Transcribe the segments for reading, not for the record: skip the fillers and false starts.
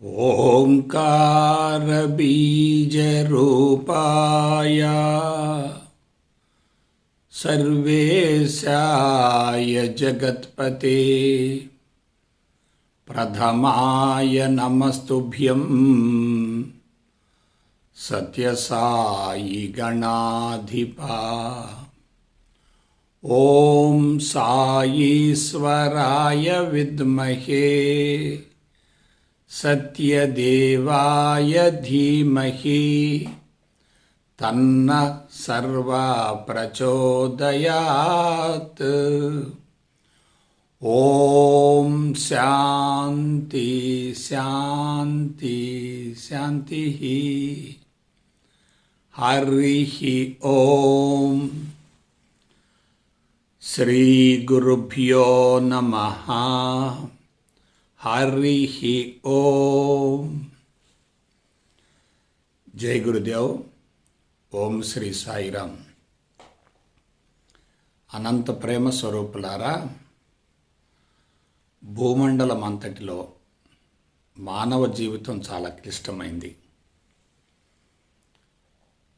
ओंकारबीजरूपाय सर्वेशाय जगत्पते प्रथमाय नमस्तुभ्यं सत्यसाई गणाधिपा। ओम साईश्वराय विद्महे सत्यदेवाय धीमहि तन्नः सर्वा प्रचोदयात्। ओम शांति शांति शांति। हरिः ओम। श्री गुरुभ्यो नमः। हरिः ओम। जय गुरुदेव। ఓం శ్రీ సాయిరామ్। అనంత ప్రేమ స్వరూపులారా, భూమండలం అంతటిలో మానవ జీవితం చాలా క్లిష్టమైంది.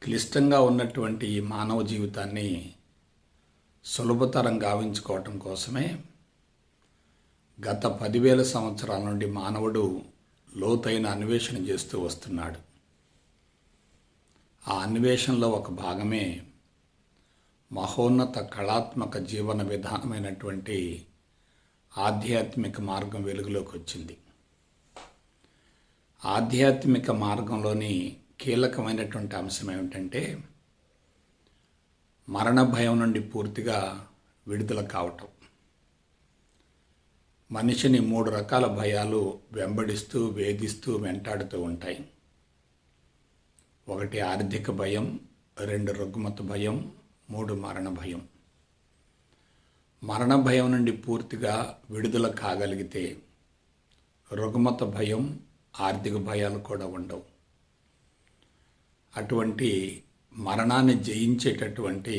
క్లిష్టంగా ఉన్నటువంటి ఈ మానవ జీవితాన్ని సులభతరం గావించుకోవటం కోసమే గత 10,000 సంవత్సరాల నుండి మానవుడు లోతైన అన్వేషణ చేస్తూ వస్తున్నాడు. ఆ అన్వేషణలో ఒక భాగమే మహోన్నత కళాత్మక జీవన విధానమైనటువంటి ఆధ్యాత్మిక మార్గం వెలుగులోకి వచ్చింది. ఆధ్యాత్మిక మార్గంలోని కీలకమైనటువంటి అంశం ఏమిటంటే మరణ భయం నుండి పూర్తిగా విడుదల కావటం. మనిషిని 3 రకాల భయాలు వెంబడిస్తూ వేధిస్తూ వెంటాడుతూ ఉంటాయి. 1 ఆర్థిక భయం, 2 రుగ్మత భయం, 3 మరణ భయం. మరణ భయం నుండి పూర్తిగా విడుదల కాగలిగితే రుగ్మత భయం, ఆర్థిక భయాలు కూడా ఉండవు. అటువంటి మరణాన్ని జయించేటటువంటి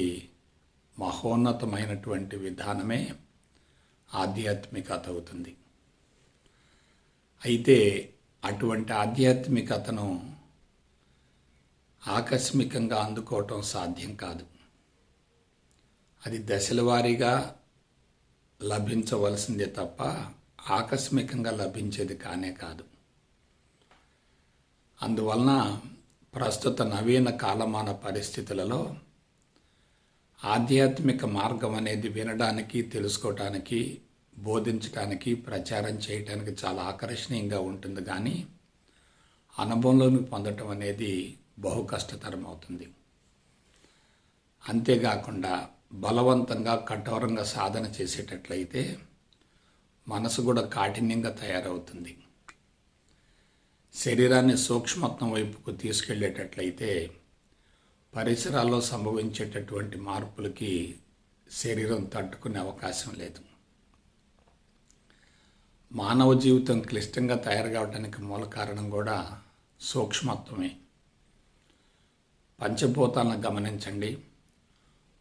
మహోన్నతమైనటువంటి విధానమే ఆధ్యాత్మికత అవుతుంది. అయితే అటువంటి ఆధ్యాత్మికతను ఆకస్మికంగా అందుకోవటం సాధ్యం కాదు. అది దశల వారీగా లభించవలసిందే తప్ప ఆకస్మికంగా లభించేది కానే కాదు. అందువలన ప్రస్తుత నవీన కాలమాన పరిస్థితులలో ఆధ్యాత్మిక మార్గం అనేది వినడానికి, తెలుసుకోవటానికి, బోధించడానికి, ప్రచారం చేయటానికి చాలా ఆకర్షణీయంగా ఉంటుంది. కానీ అనుభవంలోకి పొందటం అనేది బహు కష్టతరం అవుతుంది. అంతేకాకుండా బలవంతంగా కఠోరంగా సాధన చేసేటట్లయితే మనసు కూడా కాఠిన్యంగా తయారవుతుంది. శరీరాన్ని సూక్ష్మత్వం వైపుకు తీసుకెళ్ళేటట్లయితే పరిసరాల్లో సంభవించేటటువంటి మార్పులకి శరీరం తట్టుకునే అవకాశం లేదు. మానవ జీవితం క్లిష్టంగా తయారు కావడానికి మూల కారణం కూడా సూక్ష్మత్వమే. పంచభూతాలను గమనించండి.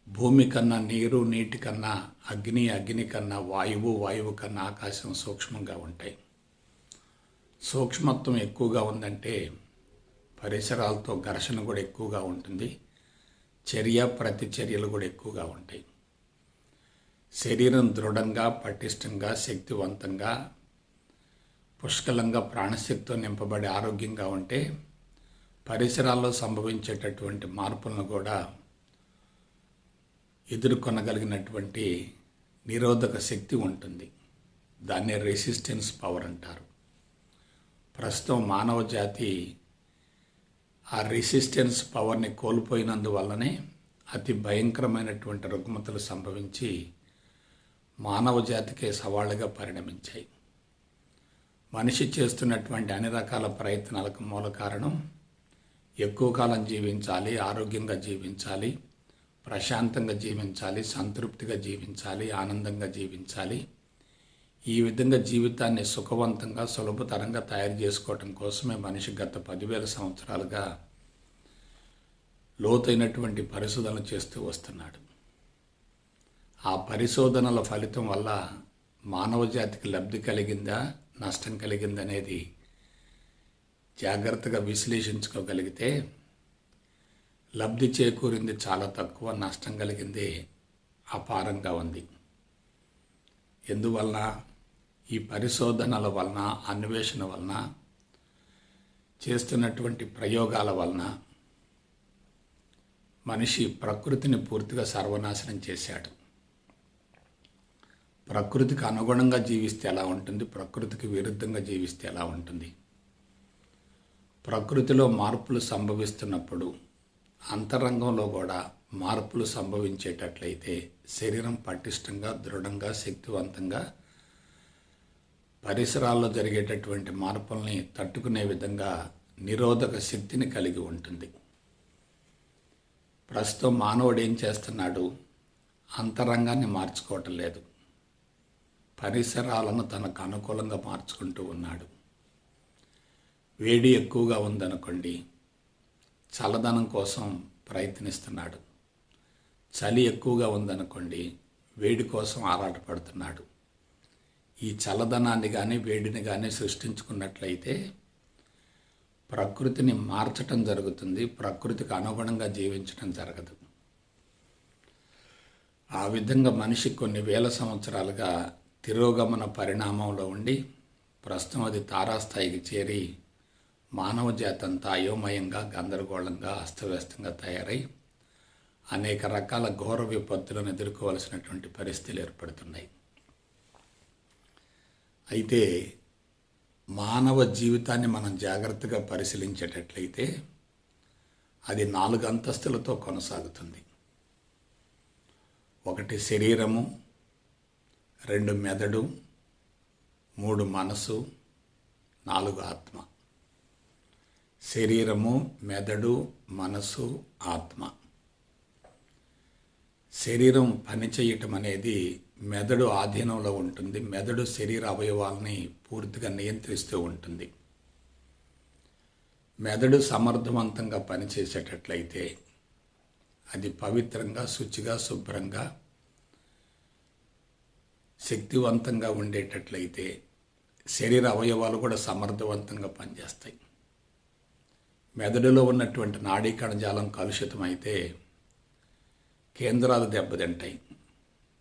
భూమి కన్నా నీరు, నీటి కన్నా అగ్ని, అగ్ని కన్నా వాయువు, వాయువు కన్నా ఆకాశం సూక్ష్మంగా ఉంటాయి. సూక్ష్మత్వం ఎక్కువగా ఉందంటే పరిసరాలతో ఘర్షణ కూడా ఎక్కువగా ఉంటుంది. చర్య ప్రతిచర్యలు కూడా ఎక్కువగా ఉంటాయి. శరీరం దృఢంగా, పటిష్టంగా, శక్తివంతంగా, పుష్కలంగా ప్రాణశక్తితో నింపబడి ఆరోగ్యంగా ఉంటే పరిసరాల్లో సంభవించేటటువంటి మార్పులను కూడా ఎదుర్కొనగలిగినటువంటి నిరోధక శక్తి ఉంటుంది. దాన్నే రెసిస్టెన్స్ పవర్ అంటారు. ప్రస్తుతం మానవ జాతి ఆ రెసిస్టెన్స్ పవర్ని కోల్పోయినందువల్లనే అతి భయంకరమైనటువంటి రుగ్మతలు సంభవించి మానవ జాతికే సవాళ్ళుగా పరిణమించాయి. మనిషి చేస్తున్నటువంటి అన్ని రకాల ప్రయత్నాలకు మూల కారణం ఎక్కువ కాలం జీవించాలి, ఆరోగ్యంగా జీవించాలి, ప్రశాంతంగా జీవించాలి, సంతృప్తిగా జీవించాలి, ఆనందంగా జీవించాలి. ఈ విధంగా జీవితాన్ని సుఖవంతంగా, సులభతరంగా తయారు చేసుకోవటం కోసమే మనిషి గత 10,000 సంవత్సరాలుగా లోతైనటువంటి పరిశోధనలు చేస్తూ వస్తున్నాడు. ఆ పరిశోధనల ఫలితం వల్ల మానవ జాతికి లబ్ధి కలిగిందా, నష్టం కలిగిందనేది జాగ్రత్తగా విశ్లేషించుకోగలిగితే లబ్ధి చేకూరింది చాలా తక్కువ, నష్టం కలిగింది అపారంగా ఉంది. ఎందువలన? ఈ పరిశోధనల వలన, అన్వేషణ వలన, చేస్తున్నటువంటి ప్రయోగాల వలన మనిషి ప్రకృతిని పూర్తిగా సర్వనాశనం చేశాడు. ప్రకృతికి అనుగుణంగా జీవిస్తే ఎలా ఉంటుంది, ప్రకృతికి విరుద్ధంగా జీవిస్తే ఎలా ఉంటుంది? ప్రకృతిలో మార్పులు సంభవిస్తున్నప్పుడు అంతరంగంలో కూడా మార్పులు సంభవించేటట్లయితే శరీరం పటిష్టంగా, దృఢంగా, శక్తివంతంగా పరిసరాల్లో జరిగేటటువంటి మార్పుల్ని తట్టుకునే విధంగా నిరోధక శక్తిని కలిగి ఉంటుంది. ప్రస్తుతం మానవుడు ఏం చేస్తున్నాడు? అంతరంగాన్ని మార్చుకోవటం లేదు, పరిసరాలను తనకు అనుకూలంగా మార్చుకుంటూ ఉన్నాడు. వేడి ఎక్కువగా ఉందనుకోండి, చల్లదనం కోసం ప్రయత్నిస్తున్నాడు. చలి ఎక్కువగా ఉందనుకోండి, వేడి కోసం ఆరాటపడుతున్నాడు. ఈ చల్లదనాన్ని కానీ వేడిని కానీ సృష్టించుకున్నట్లయితే ప్రకృతిని మార్చటం జరుగుతుంది, ప్రకృతికి అనుగుణంగా జీవించటం జరగదు. ఆ విధంగా మనిషి కొన్ని వేల సంవత్సరాలుగా తిరోగమన పరిణామంలో ఉండి ప్రస్తుతం అది తారాస్థాయికి చేరి మానవ జాతి అంతా అయోమయంగా, గందరగోళంగా, అస్తవ్యస్తంగా తయారై అనేక రకాల ఘోర విపత్తులను ఎదుర్కోవలసినటువంటి పరిస్థితులు ఏర్పడుతున్నాయి. అయితే మానవ జీవితాన్ని మనం జాగ్రత్తగా పరిశీలించేటట్లయితే అది 4 అంతస్తులతో కొనసాగుతుంది. 1 శరీరము, 2 మెదడు, 3 మనసు, 4 ఆత్మ. శరీరము, మెదడు, మనసు, ఆత్మ. శరీరం పనిచేయటం అనేది మెదడు ఆధీనంలో ఉంటుంది. మెదడు శరీర అవయవాల్ని పూర్తిగా నియంత్రిస్తూ ఉంటుంది. మెదడు సమర్థవంతంగా పనిచేసేటట్లయితే అది పవిత్రంగా, శుచిగా, శుభ్రంగా, శక్తివంతంగా ఉండేటట్లయితే శరీర అవయవాలు కూడా సమర్థవంతంగా పనిచేస్తాయి. మెదడులో ఉన్నటువంటి నాడీ కణజాలం కలుషితమైతే కేంద్రాలు దెబ్బతింటాయి.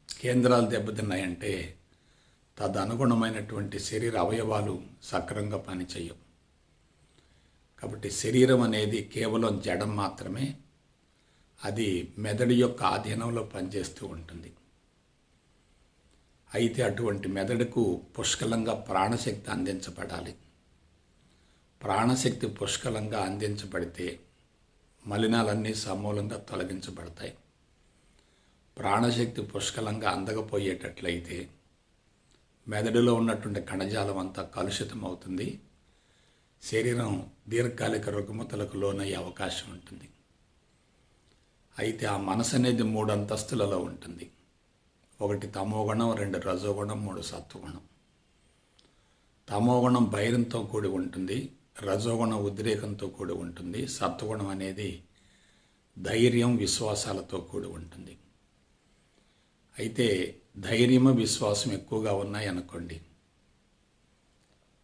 కేంద్రాలు దెబ్బతిన్నాయంటే తదనుగుణమైనటువంటి శరీర అవయవాలు సక్రమంగా పనిచేయవు. కాబట్టి శరీరం అనేది కేవలం జడం మాత్రమే, అది మెదడు యొక్క ఆధీనంలో పనిచేస్తూ ఉంటుంది. అయితే అటువంటి మెదడుకు పుష్కలంగా ప్రాణశక్తి అందించబడాలి. ప్రాణశక్తి పుష్కలంగా అందించబడితే మలినాలన్నీ సమూలంగా తొలగించబడతాయి. ప్రాణశక్తి పుష్కలంగా అందకపోయేటట్లయితే మెదడులో ఉన్నటువంటి కణజాలం అంతా కలుషితం అవుతుంది. శరీరం దీర్ఘకాలిక రుగ్మతలకు లోనయ్యే అవకాశం ఉంటుంది. అయితే ఆ మనసు అనేది 3 అంతస్తులలో ఉంటుంది. 1 తమోగుణం, 2 రజోగుణం, 3 సత్వగుణం. తమోగుణం భయంతో కూడి ఉంటుంది, రజోగుణం ఉద్రేకంతో కూడి ఉంటుంది, సత్వగుణం అనేది ధైర్యం, విశ్వాసాలతో కూడి ఉంటుంది. అయితే ధైర్యము, విశ్వాసం ఎక్కువగా ఉన్నాయనుకోండి,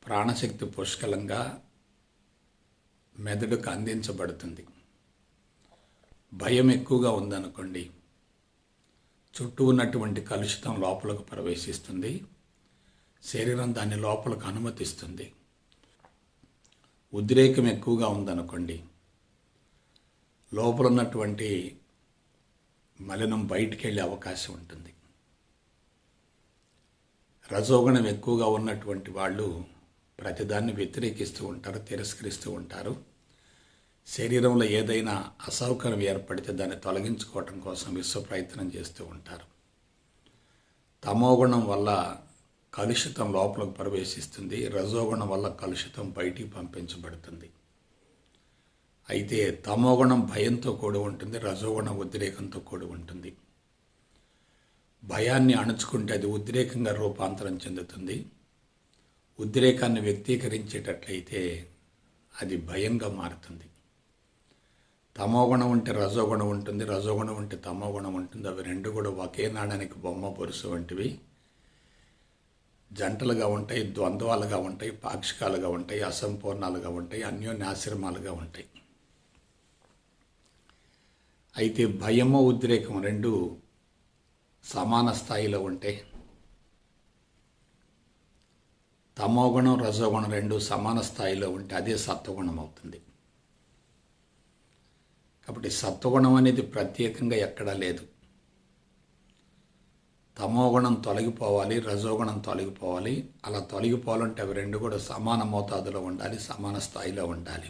ప్రాణశక్తి పుష్కలంగా మెదడుకు అందించబడుతుంది. భయం ఎక్కువగా ఉందనుకోండి, చుట్టూ ఉన్నటువంటి కలుషితం లోపలకు ప్రవేశిస్తుంది, శరీరం దాన్ని లోపలకు అనుమతిస్తుంది. ఉద్రేకం ఎక్కువగా ఉందనుకోండి, లోపల ఉన్నటువంటి మలినం బయటికి వెళ్ళే అవకాశం ఉంటుంది. రజోగుణం ఎక్కువగా ఉన్నటువంటి వాళ్ళు ప్రతిదాన్ని వ్యతిరేకిస్తూ ఉంటారు, తిరస్కరిస్తూ ఉంటారు. శరీరంలో ఏదైనా అసౌకర్యం ఏర్పడితే దాన్ని తొలగించుకోవటం కోసం విశ్వ ప్రయత్నం చేస్తూ ఉంటారు. తమోగుణం వల్ల కలుషితం లోపలకు ప్రవేశిస్తుంది, రజోగుణం వల్ల కలుషితం బయటికి పంపించబడుతుంది. అయితే తమోగుణం భయంతో కూడి ఉంటుంది, రజోగుణం ఉద్రేకంతో కూడి ఉంటుంది. భయాన్ని అణుచుకుంటే అది ఉద్రేకంగా రూపాంతరం చెందుతుంది. ఉద్రేకాన్ని వ్యక్తీకరించేటట్లయితే అది భయంగా మారుతుంది. తమోగుణం ఉంటే రజోగుణం ఉంటుంది, రజోగుణం ఉంటే తమోగుణం ఉంటుంది. అవి 2 కూడా ఒకే నాణానికి బొమ్మ బొరుసు వంటివి. జంటలుగా ఉంటాయి, ద్వంద్వాలుగా ఉంటాయి, పాక్షికాలుగా ఉంటాయి, అసంపూర్ణాలుగా ఉంటాయి, అన్యోన్యాశ్రమాలుగా ఉంటాయి. అయితే భయము, ఉద్రేకం రెండు సమాన స్థాయిలో ఉంటే, తమోగుణం, రజోగుణం రెండు సమాన స్థాయిలో ఉంటే అదే సత్వగుణం అవుతుంది. కాబట్టి సత్వగుణం అనేది ప్రత్యేకంగా ఎక్కడా లేదు. తమోగుణం తొలగిపోవాలి, రజోగుణం తొలగిపోవాలి. అలా తొలగిపోవాలంటే అవి రెండు కూడా సమాన మోతాదులో ఉండాలి, సమాన స్థాయిలో ఉండాలి.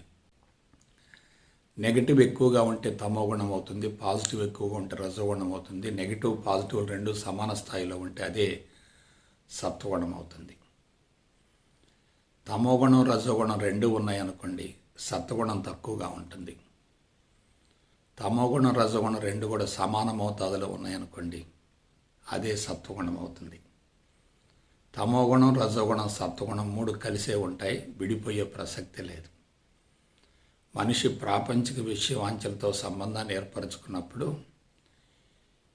నెగిటివ్ ఎక్కువగా ఉంటే తమోగుణం అవుతుంది, పాజిటివ్ ఎక్కువగా ఉంటే రజోగుణం అవుతుంది. నెగిటివ్, పాజిటివ్ రెండు సమాన స్థాయిలో ఉంటే అదే సత్వగుణం అవుతుంది. తమోగుణం, రజోగుణం రెండు ఉన్నాయనుకోండి, సత్వగుణం తక్కువగా ఉంటుంది. తమోగుణం, రజోగుణం రెండు కూడా సమాన మోతాదులో ఉన్నాయనుకోండి, అదే సత్వగుణం అవుతుంది. తమోగుణం, రజోగుణం, సత్వగుణం మూడు కలిసే ఉంటాయి, విడిపోయే ప్రసక్తి లేదు. మనిషి ప్రాపంచిక విషయవాంఛలతో సంబంధాన్ని ఏర్పరచుకున్నప్పుడు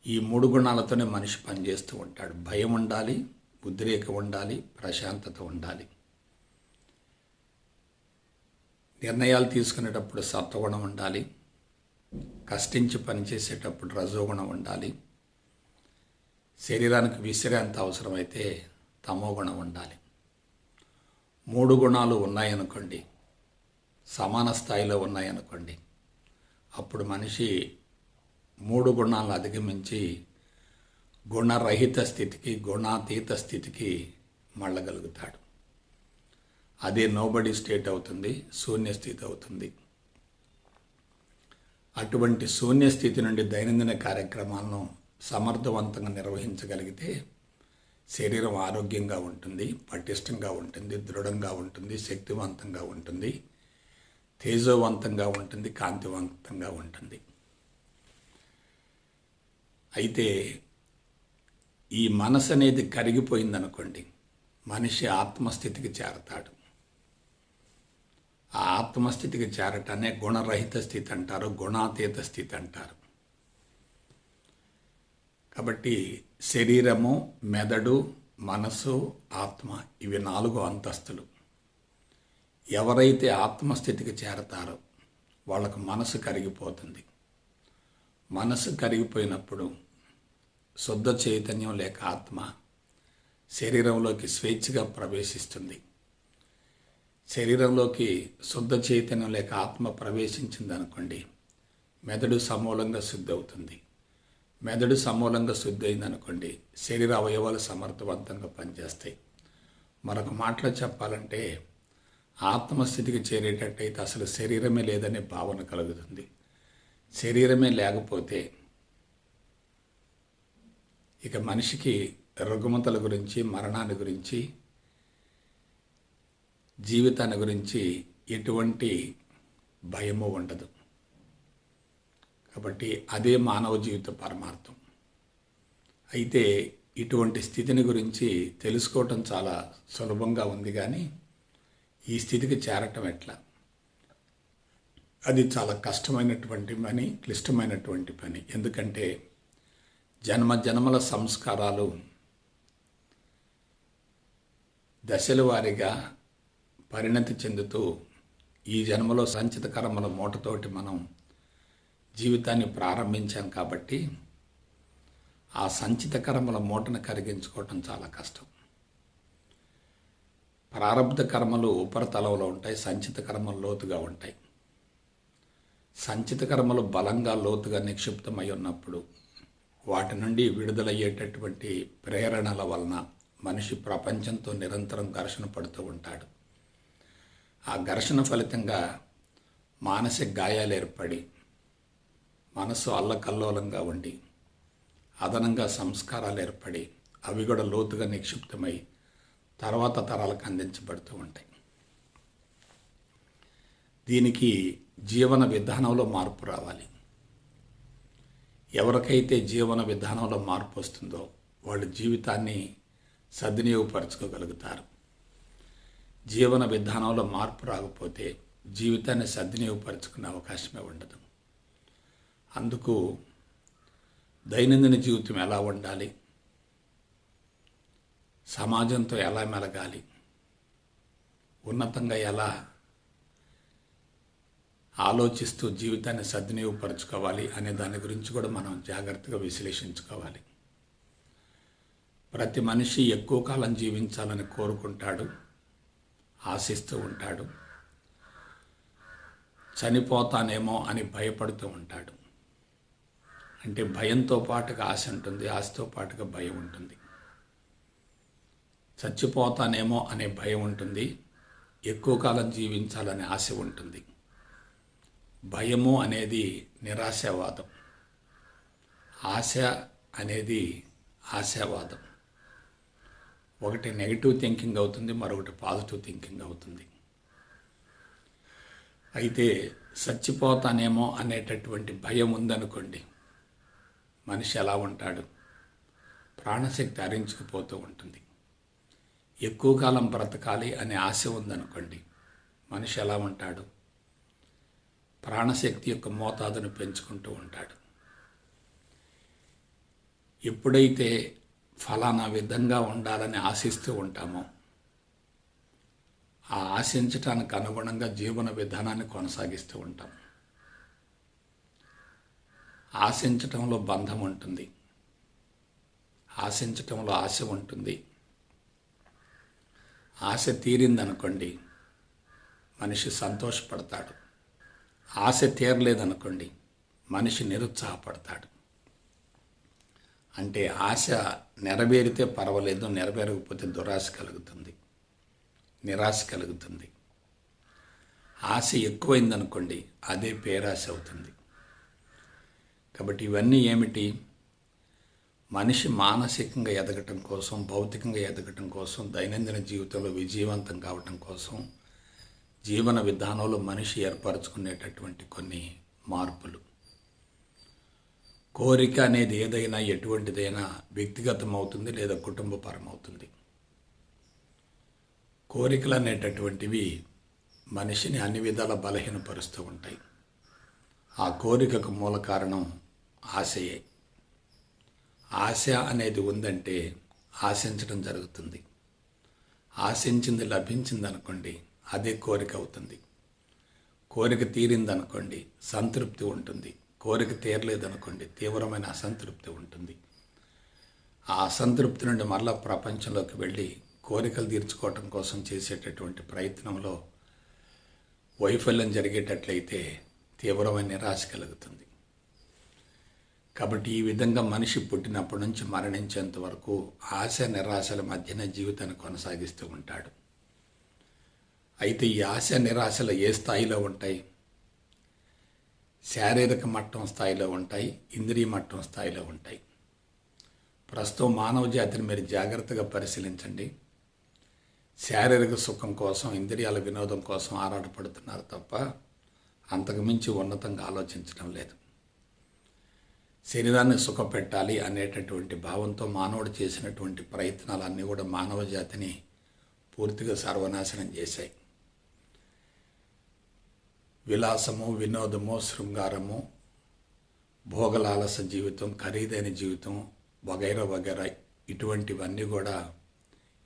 ఈ మూడు గుణాలతోనే మనిషి పనిచేస్తూ ఉంటాడు. భయం ఉండాలి, ఉద్రేకం ఉండాలి, ప్రశాంతత ఉండాలి. నిర్ణయాలు తీసుకునేటప్పుడు సత్వగుణం ఉండాలి, కష్టించి పనిచేసేటప్పుడు రజోగుణం ఉండాలి, శరీరానికి విశ్రాంతి అవసరమైతే తమోగుణం ఉండాలి. మూడు గుణాలు ఉన్నాయనుకోండి, సమాన స్థాయిలో ఉన్నాయనుకోండి, అప్పుడు మనిషి మూడు గుణాలను అధిగమించి గుణరహిత స్థితికి, గుణాతీత స్థితికి మళ్ళగలుగుతాడు. అదే నోబడి స్టేట్ అవుతుంది, శూన్య స్థితి అవుతుంది. అటువంటి శూన్య స్థితి నుండి దైనందిన కార్యక్రమాలను సమర్థవంతంగా నిర్వహించగలిగితే శరీరం ఆరోగ్యంగా ఉంటుంది, పటిష్టంగా ఉంటుంది, దృఢంగా ఉంటుంది, శక్తివంతంగా ఉంటుంది, తేజోవంతంగా ఉంటుంది, కాంతివంతంగా ఉంటుంది. అయితే ఈ మనసు అనేది కరిగిపోయిందనుకోండి, మనిషి ఆత్మస్థితికి చేరతాడు. ఆ ఆత్మస్థితికి చేరటాన్ని గుణరహిత స్థితి అంటారు, గుణాతీత స్థితి అంటారు. కాబట్టి శరీరము, మెదడు, మనసు, ఆత్మ ఇవి 4 అంతస్తులు. ఎవరైతే ఆత్మస్థితికి చేరతారో వాళ్ళకు మనసు కరిగిపోతుంది. మనసు కరిగిపోయినప్పుడు శుద్ధ చైతన్యం లేక ఆత్మ శరీరంలోకి స్వేచ్ఛగా ప్రవేశిస్తుంది. శరీరంలోకి శుద్ధ చైతన్యం లేక ఆత్మ ప్రవేశించింది అనుకోండి, మెదడు సమూలంగా శుద్ధి అవుతుంది. మెదడు సమూలంగా శుద్ధి అయిందనుకోండి, శరీర అవయవాలు సమర్థవంతంగా పనిచేస్తాయి. మరొక మాటలో చెప్పాలంటే ఆత్మస్థితికి చేరేటట్టయితే అసలు శరీరమే లేదనే భావన కలుగుతుంది. శరీరమే లేకపోతే ఇక మనిషికి రుగ్మతల గురించి, మరణాన్ని గురించి, జీవితాన్ని గురించి ఎటువంటి భయము ఉండదు. కాబట్టి అదే మానవ జీవిత పరమార్థం. అయితే ఇటువంటి స్థితిని గురించి తెలుసుకోవటం చాలా సులభంగా ఉంది, కానీ ఈ స్థితికి చేరటం ఎట్లా, అది చాలా కష్టమైనటువంటి పని, క్లిష్టమైనటువంటి పని. ఎందుకంటే జన్మల సంస్కారాలు దశల వారీగా పరిణతి చెందుతూ ఈ జన్మలో సంచిత కర్మల మూటతోటి మనం జీవితాన్ని ప్రారంభించాం. కాబట్టి ఆ సంచిత కర్మల మూటను కరిగించుకోవటం చాలా కష్టం. ప్రారబ్ధ కర్మలు ఉపరితలంలో ఉంటాయి, సంచిత కర్మలు లోతుగా ఉంటాయి. సంచిత కర్మలు బలంగా లోతుగా నిక్షిప్తమై ఉన్నప్పుడు వాటి నుండి విడుదలయ్యేటటువంటి ప్రేరణల వలన మనిషి ప్రపంచంతో నిరంతరం ఘర్షణ పడుతూ ఉంటాడు. ఆ ఘర్షణ ఫలితంగా మానసిక గాయాలు ఏర్పడి మనసు అల్లకల్లోలంగా ఉండి అదనంగా సంస్కారాలు ఏర్పడి అవి కూడా లోతుగా నిక్షిప్తమై తర్వాత తరాలకు అందించబడుతూ ఉంటాయి. దీనికి జీవన విధానంలో మార్పు రావాలి. ఎవరికైతే జీవన విధానంలో మార్పు వస్తుందో వాళ్ళు జీవితాన్ని సద్వినియోగపరచుకోగలుగుతారు. జీవన విధానంలో మార్పు రాకపోతే జీవితాన్ని సద్వినియోగపరచుకునే అవకాశమే ఉండదు. అందుకు దైనందిన జీవితం ఎలా ఉండాలి, సమాజంతో ఎలా మెలగాలి, ఉన్నతంగా ఎలా ఆలోచిస్తూ జీవితాన్ని సద్వినియోగపరచుకోవాలి అనే దాని గురించి కూడా మనం జాగ్రత్తగా విశ్లేషించుకోవాలి. ప్రతి మనిషి ఎక్కువ కాలం జీవించాలని కోరుకుంటాడు, ఆశిస్తూ ఉంటాడు. చనిపోతానేమో అని భయపడుతూ ఉంటాడు. అంటే భయంతో పాటుగా ఆశ ఉంటుంది, ఆశతో పాటుగా భయం ఉంటుంది. చచ్చిపోతానేమో అనే భయం ఉంటుంది, ఎక్కువ కాలం జీవించాలనే ఆశ ఉంటుంది. భయము అనేది నిరాశావాదం, ఆశ అనేది ఆశావాదం. ఒకటి నెగిటివ్ థింకింగ్ అవుతుంది, మరొకటి పాజిటివ్ థింకింగ్ అవుతుంది. అయితే చచ్చిపోతానేమో అనేటటువంటి భయం ఉందనుకోండి, మనిషి ఎలా ఉంటాడు? ప్రాణశక్తి హరించుకుపోతూ ఉంటుంది. ఎక్కువ కాలం బ్రతకాలి అనే ఆశ ఉందనుకోండి, మనిషి ఎలా ఉంటాడు? ప్రాణశక్తి యొక్క మోతాదును పెంచుకుంటూ ఉంటాడు. ఎప్పుడైతే ఫలానా విధంగా ఉండాలని ఆశిస్తూ ఉంటామో, ఆ ఆశించటానికి అనుగుణంగా జీవన విధానాన్ని కొనసాగిస్తూ ఉంటాం. ఆశించటంలో బంధం ఉంటుంది, ఆశించటంలో ఆశ ఉంటుంది. ఆశ తీరిందనుకోండి, మనిషి సంతోషపడతాడు. ఆశ తీరలేదనుకోండి, మనిషి నిరుత్సాహపడతాడు. అంటే ఆశ నెరవేరితే పర్వాలేదు, నెరవేరకపోతే దురాశ కలుగుతుంది, నిరాశ కలుగుతుంది. ఆశ ఎక్కువైందనుకోండి, అదే పేరాశ అవుతుంది. కాబట్టి ఇవన్నీ ఏమిటి? మనిషి మానసికంగా ఎదగటం కోసం, భౌతికంగా ఎదగటం కోసం, దైనందిన జీవితంలో విజయవంతం కావటం కోసం, జీవన విధానంలో మనిషి ఏర్పరచుకునేటటువంటి కొన్ని మార్పులు. కోరిక అనేది ఏదైనా, ఎటువంటిదైనా వ్యక్తిగతం అవుతుంది లేదా కుటుంబపరం అవుతుంది. కోరికలు అనేటటువంటివి మనిషిని అన్ని విధాల బలహీనపరుస్తూ ఉంటాయి. ఆ కోరికకు మూల కారణం ఆశయే. ఆశ అనేది ఉందంటే ఆశించడం జరుగుతుంది. ఆశించింది లభించింది అనుకోండి, అదే కోరిక అవుతుంది. కోరిక తీరిందనుకోండి, సంతృప్తి ఉంటుంది. కోరిక తీరలేదనుకోండి, తీవ్రమైన అసంతృప్తి ఉంటుంది. ఆ అసంతృప్తి నుండి మళ్ళా ప్రపంచంలోకి వెళ్ళి కోరికలు తీర్చుకోవటం కోసం చేసేటటువంటి ప్రయత్నంలో వైఫల్యం జరిగేటట్లయితే తీవ్రమైన నిరాశ కలుగుతుంది. కాబట్టి ఈ విధంగా మనిషి పుట్టినప్పటి నుంచి మరణించేంత వరకు ఆశ నిరాశల మధ్యన జీవితాన్ని కొనసాగిస్తూ ఉంటాడు. అయితే ఈ ఆశ నిరాశలు ఏ స్థాయిలో ఉంటాయి? శారీరక మట్టం స్థాయిలో ఉంటాయి, ఇంద్రియ మట్టం స్థాయిలో ఉంటాయి. ప్రస్తుతం మానవ జాతిని మీరు జాగ్రత్తగా పరిశీలించండి. శారీరక సుఖం కోసం, ఇంద్రియాల వినోదం కోసం ఆరాటపడుతున్నారు తప్ప అంతకు మించి ఉన్నతంగా ఆలోచించడం లేదు. శరీరాన్ని సుఖపెట్టాలి అనేటటువంటి భావంతో మానవుడు చేసినటువంటి ప్రయత్నాలన్నీ కూడా మానవ జాతిని పూర్తిగా సర్వనాశనం చేశాయి. విలాసము, వినోదము, శృంగారము, భోగలాలస జీవితం, ఖరీదైన జీవితం వగైరా వగైరా ఇటువంటివన్నీ కూడా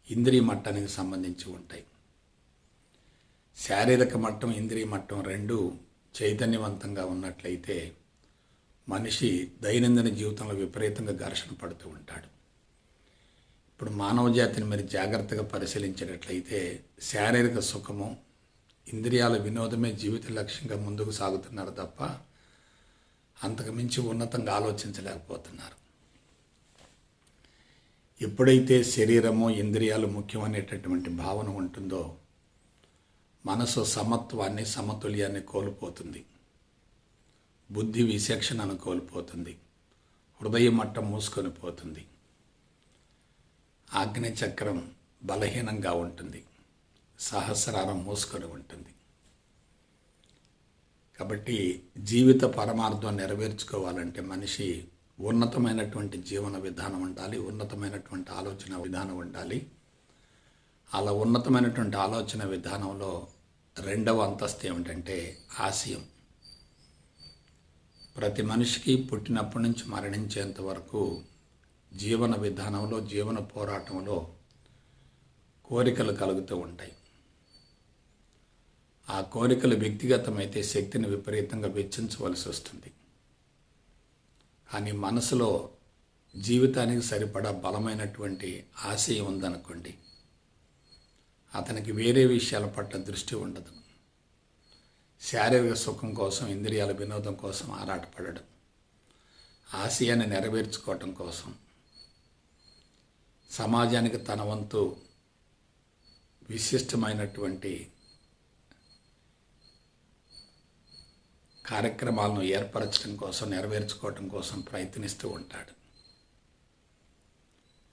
ఇంద్రియ మట్టానికి సంబంధించి ఉంటాయి. శారీరక మట్టం, ఇంద్రియ మట్టం రెండు చైతన్యవంతంగా ఉన్నట్లయితే మనిషి దైనందిన జీవితంలో విపరీతంగా ఘర్షణ పడుతూ ఉంటాడు. ఇప్పుడు మానవ జాతిని మరి జాగ్రత్తగా పరిశీలించేటట్లయితే శారీరక సుఖము, ఇంద్రియాల వినోదమే జీవిత లక్ష్యంగా ముందుకు సాగుతున్నారు తప్ప అంతకు మించి ఉన్నతంగా ఆలోచించలేకపోతున్నారు. ఎప్పుడైతే శరీరము, ఇంద్రియాలు ముఖ్యమనేటటువంటి భావన ఉంటుందో మనసు సమత్వాన్ని, సమతుల్యాన్ని కోల్పోతుంది. బుద్ధి విచక్షణను కోల్పోతుంది. హృదయ మట్టం మూసుకొని పోతుంది. ఆగ్నేయచక్రం బలహీనంగా ఉంటుంది. సహస్రారం మూసుకొని ఉంటుంది. కాబట్టి జీవిత పరమార్థం నెరవేర్చుకోవాలంటే మనిషి ఉన్నతమైనటువంటి జీవన విధానం ఉండాలి, ఉన్నతమైనటువంటి ఆలోచన విధానం ఉండాలి. అలా ఉన్నతమైనటువంటి ఆలోచన విధానంలో రెండవ అంతస్తు ఏమిటంటే ఆశయం. ప్రతి మనిషికి పుట్టినప్పటి నుంచి మరణించేంత వరకు జీవన విధానంలో, జీవన పోరాటంలో కోరికలు కలుగుతూ ఉంటాయి. ఆ కోరికలు వ్యక్తిగతమైతే శక్తిని విపరీతంగా వెచ్చించవలసి వస్తుంది. కానీ మనసులో జీవితానికి సరిపడా బలమైనటువంటి ఆశయం ఉందనుకోండి, అతనికి వేరే విషయాల పట్ల దృష్టి ఉండదు. శారీరక సుఖం కోసం, ఇంద్రియాల వినోదం కోసం ఆరాటపడడు. ఆశయాన్ని నెరవేర్చుకోవటం కోసం, సమాజానికి తన వంతు విశిష్టమైనటువంటి కార్యక్రమాలను ఏర్పరచడం కోసం, నెరవేర్చుకోవటం కోసం ప్రయత్నిస్తూ ఉంటాడు.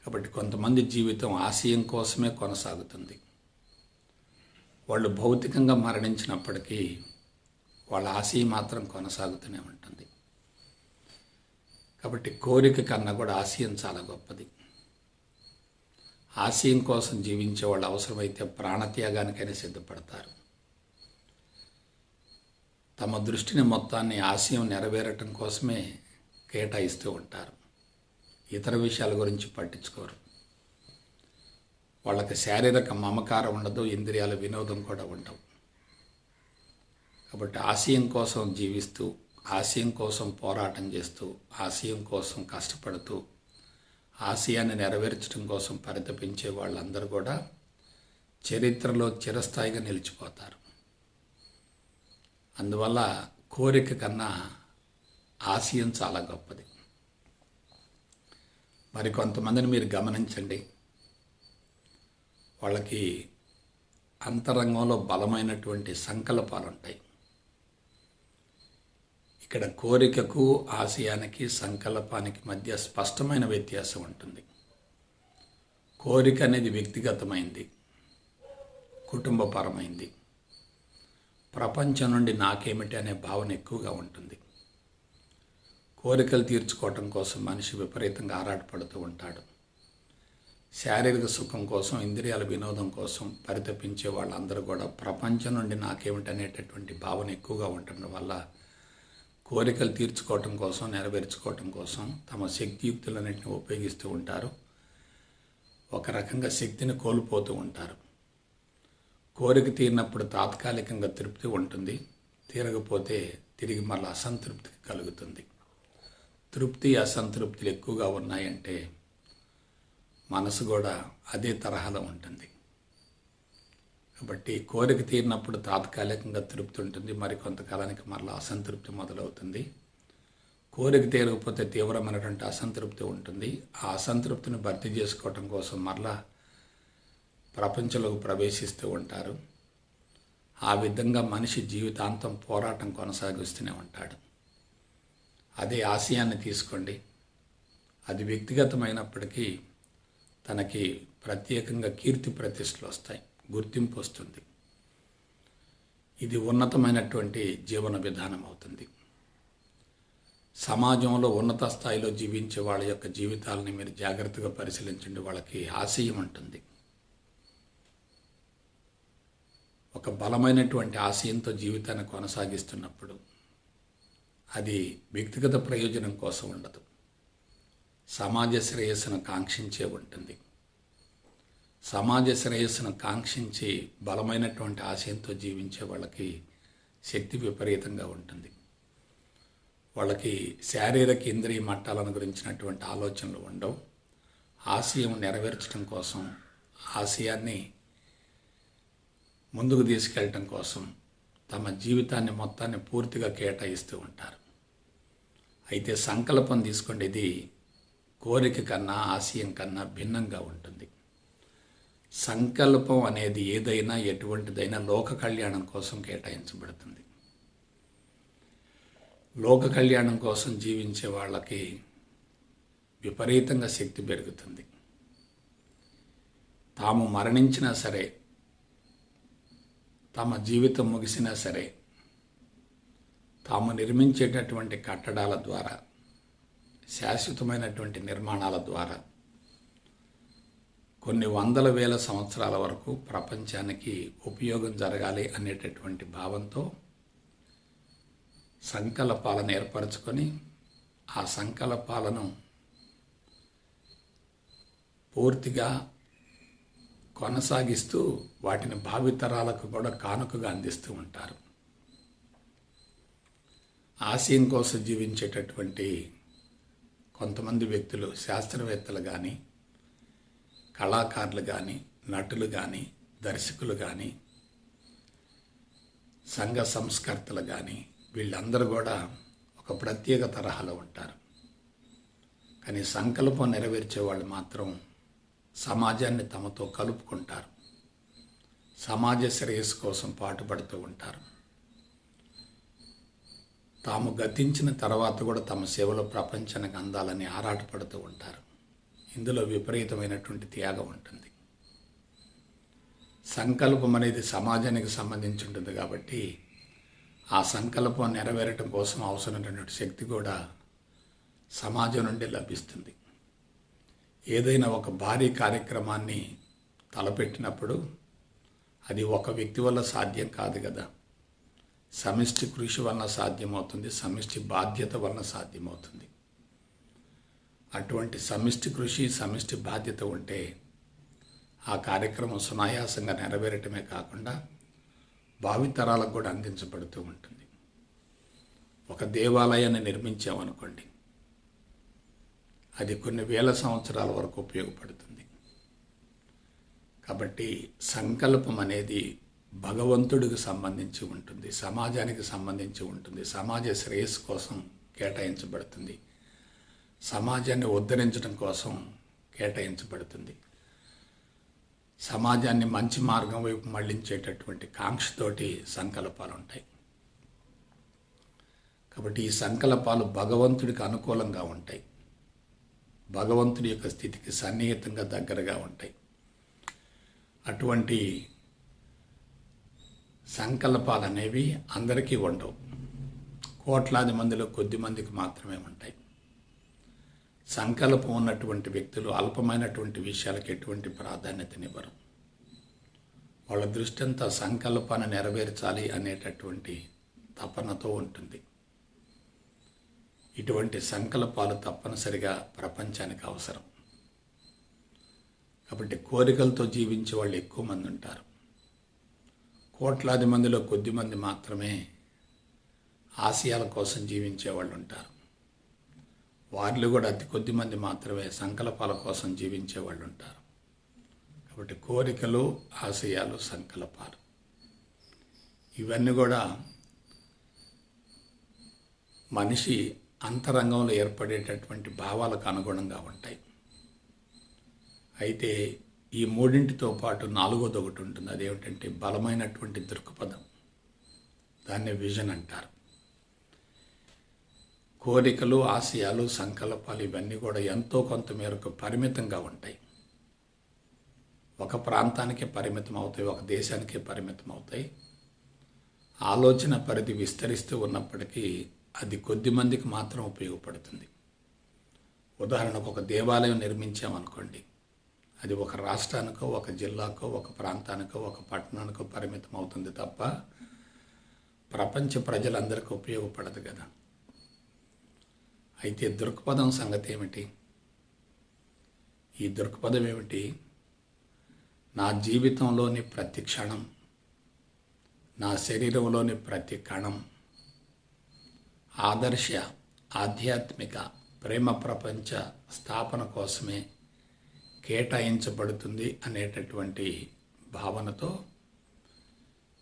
కాబట్టి కొంతమంది జీవితం ఆశయం కోసమే కొనసాగుతుంది. వాళ్ళు భౌతికంగా మరణించినప్పటికీ వాళ్ళ ఆశయం మాత్రం కొనసాగుతూనే ఉంటుంది. కాబట్టి కోరిక కన్నా కూడా ఆశయం చాలా గొప్పది. ఆశయం కోసం జీవించే వాళ్ళు అవసరమైతే ప్రాణత్యాగానికైనా సిద్ధపడతారు. తమ దృష్టిని మొత్తాన్ని ఆశయం నెరవేరటం కోసమే కేటాయిస్తూ ఉంటారు. ఇతర విషయాల గురించి పట్టించుకోరు. వాళ్ళకి శారీరక మమకారం ఉండదు, ఇంద్రియాల వినోదం కూడా ఉండవు. కాబట్టి ఆశయం కోసం జీవిస్తూ, ఆశయం కోసం పోరాటం చేస్తూ, ఆశయం కోసం కష్టపడుతూ, ఆశయాన్ని నెరవేర్చడం కోసం పరితపించే వాళ్ళందరూ కూడా చరిత్రలో చిరస్థాయిగా నిలిచిపోతారు. అందువల్ల కోరిక కన్నా ఆశయం చాలా గొప్పది. మరి కొంతమందిని మీరు గమనించండి, వాళ్ళకి అంతరంగంలో బలమైనటువంటి సంకల్పాలు ఉంటాయి. ఇక్కడ కోరికకు, ఆశయానికి, సంకల్పానికి మధ్య స్పష్టమైన వ్యత్యాసం ఉంటుంది. కోరిక అనేది వ్యక్తిగతమైంది, కుటుంబపరమైంది. ప్రపంచం నుండి నాకేమిటి అనే భావన ఎక్కువగా ఉంటుంది. కోరికలు తీర్చుకోవటం కోసం మనిషి విపరీతంగా ఆరాటపడుతూ ఉంటాడు. శారీరక సుఖం కోసం, ఇంద్రియాల వినోదం కోసం పరితపించే వాళ్ళందరూ కూడా ప్రపంచం నుండి నాకేమిటి అనేటటువంటి భావన ఎక్కువగా ఉండటం వల్ల కోరికలు తీర్చుకోవటం కోసం, నెరవేర్చుకోవటం కోసం తమ శక్తియుక్తులన్నింటినీ ఉపయోగిస్తూ ఉంటారు. ఒక రకంగా శక్తిని కోల్పోతూ ఉంటారు. కోరిక తీరినప్పుడు తాత్కాలికంగా తృప్తి ఉంటుంది, తీరకపోతే తిరిగి మళ్ళీ అసంతృప్తి కలుగుతుంది. తృప్తి, అసంతృప్తులు ఎక్కువగా ఉన్నాయంటే మనసు కూడా అదే తరహాలో ఉంటుంది. కాబట్టి కోరిక తీరినప్పుడు తాత్కాలికంగా తృప్తి ఉంటుంది, మరి కొంతకాలానికి మరలా అసంతృప్తి మొదలవుతుంది. కోరిక తీరకపోతే తీవ్రమైనటువంటి అసంతృప్తి ఉంటుంది. ఆ అసంతృప్తిని భర్తీ చేసుకోవటం కోసం మరలా ప్రపంచంలోకి ప్రవేశిస్తూ ఉంటారు. ఆ విధంగా మనిషి జీవితాంతం పోరాటం కొనసాగిస్తూనే ఉంటాడు. అదే ఆశయాన్ని తీసుకోండి, అది వ్యక్తిగతమైనప్పటికీ తనకి ప్రత్యేకంగా కీర్తి ప్రతిష్టలు వస్తాయి, గుర్తింపు వస్తుంది. ఇది ఉన్నతమైనటువంటి జీవన విధానం అవుతుంది. సమాజంలో ఉన్నత స్థాయిలో జీవించే వాళ్ళ యొక్క జీవితాలని మీరు జాగ్రత్తగా పరిశీలించండి. వాళ్ళకి ఆశయం ఉంటుంది. ఒక బలమైనటువంటి ఆశయంతో జీవితాన్ని కొనసాగిస్తున్నప్పుడు అది వ్యక్తిగత ప్రయోజనం కోసం ఉండదు, సమాజ శ్రేయస్సును కాంక్షించే ఉంటుంది. సమాజ శ్రేయస్సును కాంక్షించి బలమైనటువంటి ఆశయంతో జీవించే వాళ్ళకి శక్తి విపరీతంగా ఉంటుంది. వాళ్ళకి శారీరక ఇంద్రియ మట్టాలను గురించినటువంటి ఆలోచనలు ఉండవు. ఆశయం నెరవేర్చడం కోసం, ఆశయాన్ని ముందుకు తీసుకెళ్ళటం కోసం తమ జీవితాన్ని మొత్తాన్ని పూర్తిగా కేటాయిస్తూ ఉంటారు. అయితే సంకల్పం తీసుకోండి, ఇది కోరిక కన్నా, ఆశయం కన్నా భిన్నంగా ఉంటుంది. సంకల్పం అనేది ఏదైనా, ఎటువంటిదైనా లోక కళ్యాణం కోసం కేటాయించబడుతుంది. లోక కళ్యాణం కోసం జీవించే వాళ్ళకి విపరీతంగా శక్తి పెరుగుతుంది. తాము మరణించినా సరే, తమ జీవితం ముగిసినా సరే, తాము నిర్మించేటటువంటి కట్టడాల ద్వారా, శాశ్వతమైనటువంటి నిర్మాణాల ద్వారా కొన్ని వందల వేల సంవత్సరాల వరకు ప్రపంచానికి ఉపయోగం జరగాలి అనేటటువంటి భావంతో సంకల్పాలను ఏర్పరచుకొని ఆ సంకల్పాలను పూర్తిగా కొనసాగిస్తూ వాటిని భావితరాలకు కూడా కానుకగా అందిస్తూ ఉంటారు. ఆశయం కోసం జీవించేటటువంటి కొంతమంది వ్యక్తులు, శాస్త్రవేత్తలు కానీ, కళాకారులు కానీ, నటులు కానీ, దర్శకులు కానీ, సంఘ సంస్కర్తలు కానీ, వీళ్ళందరూ కూడా ఒక ప్రత్యేక తరహాలో ఉంటారు. కానీ సంకల్పం నెరవేర్చే వాళ్ళు మాత్రం సమాజాన్ని తమతో కలుపుకుంటారు. సమాజ శ్రేయస్సు కోసం పాటుపడుతూ ఉంటారు. తాము గతించిన తర్వాత కూడా తమ సేవలో ప్రపంచానికి అందాలని ఆరాటపడుతూ ఉంటారు. ఇందులో విపరీతమైనటువంటి త్యాగం ఉంటుంది. సంకల్పం అనేది సమాజానికి సంబంధించి ఉంటుంది కాబట్టి ఆ సంకల్పం నెరవేరటం కోసం అవసరమైనటువంటి శక్తి కూడా సమాజం నుండి లభిస్తుంది. ఏదైనా ఒక భారీ కార్యక్రమాన్ని తలపెట్టినప్పుడు అది ఒక వ్యక్తి వల్ల సాధ్యం కాదు కదా. సమిష్టి కృషి వలన సాధ్యమవుతుంది, సమిష్టి బాధ్యత వలన సాధ్యమవుతుంది. అటువంటి సమిష్టి కృషి, సమిష్టి బాధ్యత ఉంటే ఆ కార్యక్రమం సునాయాసంగా నెరవేరటమే కాకుండా భావితరాలకు కూడా అందించబడుతూ ఉంటుంది. ఒక దేవాలయాన్ని నిర్మించామనుకోండి, అది కొన్ని వేల సంవత్సరాల వరకు ఉపయోగపడుతుంది. కాబట్టి సంకల్పం అనేది భగవంతుడికి సంబంధించి ఉంటుంది, సమాజానికి సంబంధించి ఉంటుంది, సమాజ శ్రేయస్సు కోసం కేటాయించబడుతుంది, సమాజాన్ని ఉద్ధరించడం కోసం కేటాయించబడుతుంది, సమాజాన్ని మంచి మార్గం వైపు మళ్లించేటటువంటి కాంక్షతోటి సంకల్పాలు ఉంటాయి. కాబట్టి ఈ సంకల్పాలు భగవంతుడికి అనుకూలంగా ఉంటాయి, భగవంతుడి యొక్క స్థితికి సన్నిహితంగా దగ్గరగా ఉంటాయి. అటువంటి సంకల్పాలు అనేవి అందరికీ ఉండవు, కోట్లాది మందిలో కొద్ది మందికి మాత్రమే ఉంటాయి. సంకల్పం ఉన్నటువంటి వ్యక్తులు అల్పమైనటువంటి విషయాలకు ఎటువంటి ప్రాధాన్యతనివ్వరు. వాళ్ళ దృష్టి అంతా సంకల్పాన్ని నెరవేర్చాలి అనేటటువంటి తపనతో ఉంటుంది. ఇటువంటి సంకల్పాలు తప్పనిసరిగా ప్రపంచానికి అవసరం. కాబట్టి కోరికలతో జీవించే వాళ్ళు ఎక్కువ మంది ఉంటారు. కోట్లాది మందిలో కొద్ది మంది మాత్రమే ఆశయాల కోసం జీవించే వాళ్ళు ఉంటారు. వారిలో కూడా అతి కొద్ది మంది మాత్రమే సంకల్పాల కోసం జీవించే వాళ్ళు ఉంటారు. కాబట్టి కోరికలు, ఆశయాలు, సంకల్పాలు ఇవన్నీ కూడా మనిషి అంతరంగంలో ఏర్పడేటటువంటి భావాలకు అనుగుణంగా ఉంటాయి. అయితే ఈ మూడింటితో పాటు నాలుగోది ఒకటి ఉంటుంది. అదేమిటంటే బలమైనటువంటి దృక్పథం. దాన్ని విజన్ అంటారు. కోరికలు, ఆశయాలు, సంకల్పాలు ఇవన్నీ కూడా ఎంతో కొంత మేరకు పరిమితంగా ఉంటాయి. ఒక ప్రాంతానికే పరిమితం అవుతాయి, ఒక దేశానికే పరిమితం అవుతాయి. ఆలోచన పరిధి విస్తరిస్తూ ఉన్నప్పటికీ అది కొద్ది మందికి మాత్రం ఉపయోగపడుతుంది. ఉదాహరణకు ఒక దేవాలయం నిర్మించామనుకోండి, అది ఒక రాష్ట్రానికో, ఒక జిల్లాకో, ఒక ప్రాంతానికో, ఒక పట్టణానికో పరిమితం అవుతుంది తప్ప ప్రపంచ ప్రజలందరికీ ఉపయోగపడదు కదా. అయితే దృక్పథం సంగతి ఏమిటి? ఈ దృక్పథం ఏమిటి? నా జీవితంలోని ప్రతి క్షణం, నా శరీరంలోని ప్రతి కణం ఆదర్శ, ఆధ్యాత్మిక, ప్రేమ ప్రపంచ స్థాపన కోసమే కేటాయించబడుతుంది అనేటటువంటి భావనతో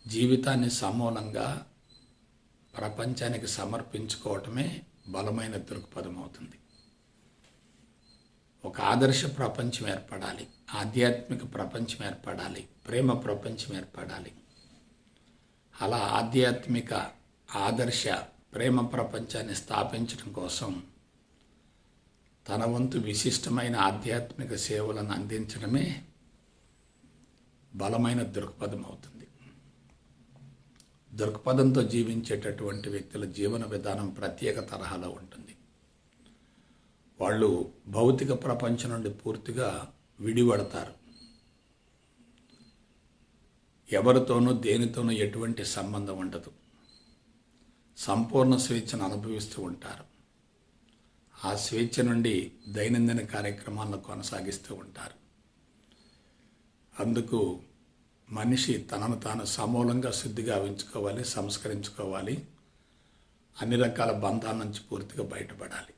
జీవితాన్ని సమూలంగా ప్రపంచానికి సమర్పించుకోవటమే బలమైన దృక్పథం అవుతుంది. ఒక ఆదర్శ ప్రపంచం ఏర్పడాలి, ఆధ్యాత్మిక ప్రపంచం ఏర్పడాలి, ప్రేమ ప్రపంచం ఏర్పడాలి. అలా ఆధ్యాత్మిక, ఆదర్శ, ప్రేమ ప్రపంచాన్ని స్థాపించడం కోసం తన వంతు విశిష్టమైన ఆధ్యాత్మిక సేవలను అందించడమే బలమైన దృక్పథం అవుతుంది. దృక్పథంతో జీవించేటటువంటి వ్యక్తుల జీవన విధానం ప్రత్యేక తరహాలో ఉంటుంది. వాళ్ళు భౌతిక ప్రపంచం నుండి పూర్తిగా విడిపడతారు. ఎవరితోనూ దేనితోనూ ఎటువంటి సంబంధం ఉండదు. సంపూర్ణ స్వేచ్ఛను అనుభవిస్తూ ఉంటారు. ఆ స్వేచ్ఛ నుండి దైనందిన కార్యక్రమాలను కొనసాగిస్తూ ఉంటారు. అందుకు మనిషి తనను తాను సమూలంగా శుద్ధిగా ఉంచుకోవాలి, సంస్కరించుకోవాలి, అన్ని రకాల బంధాల నుంచి పూర్తిగా బయటపడాలి.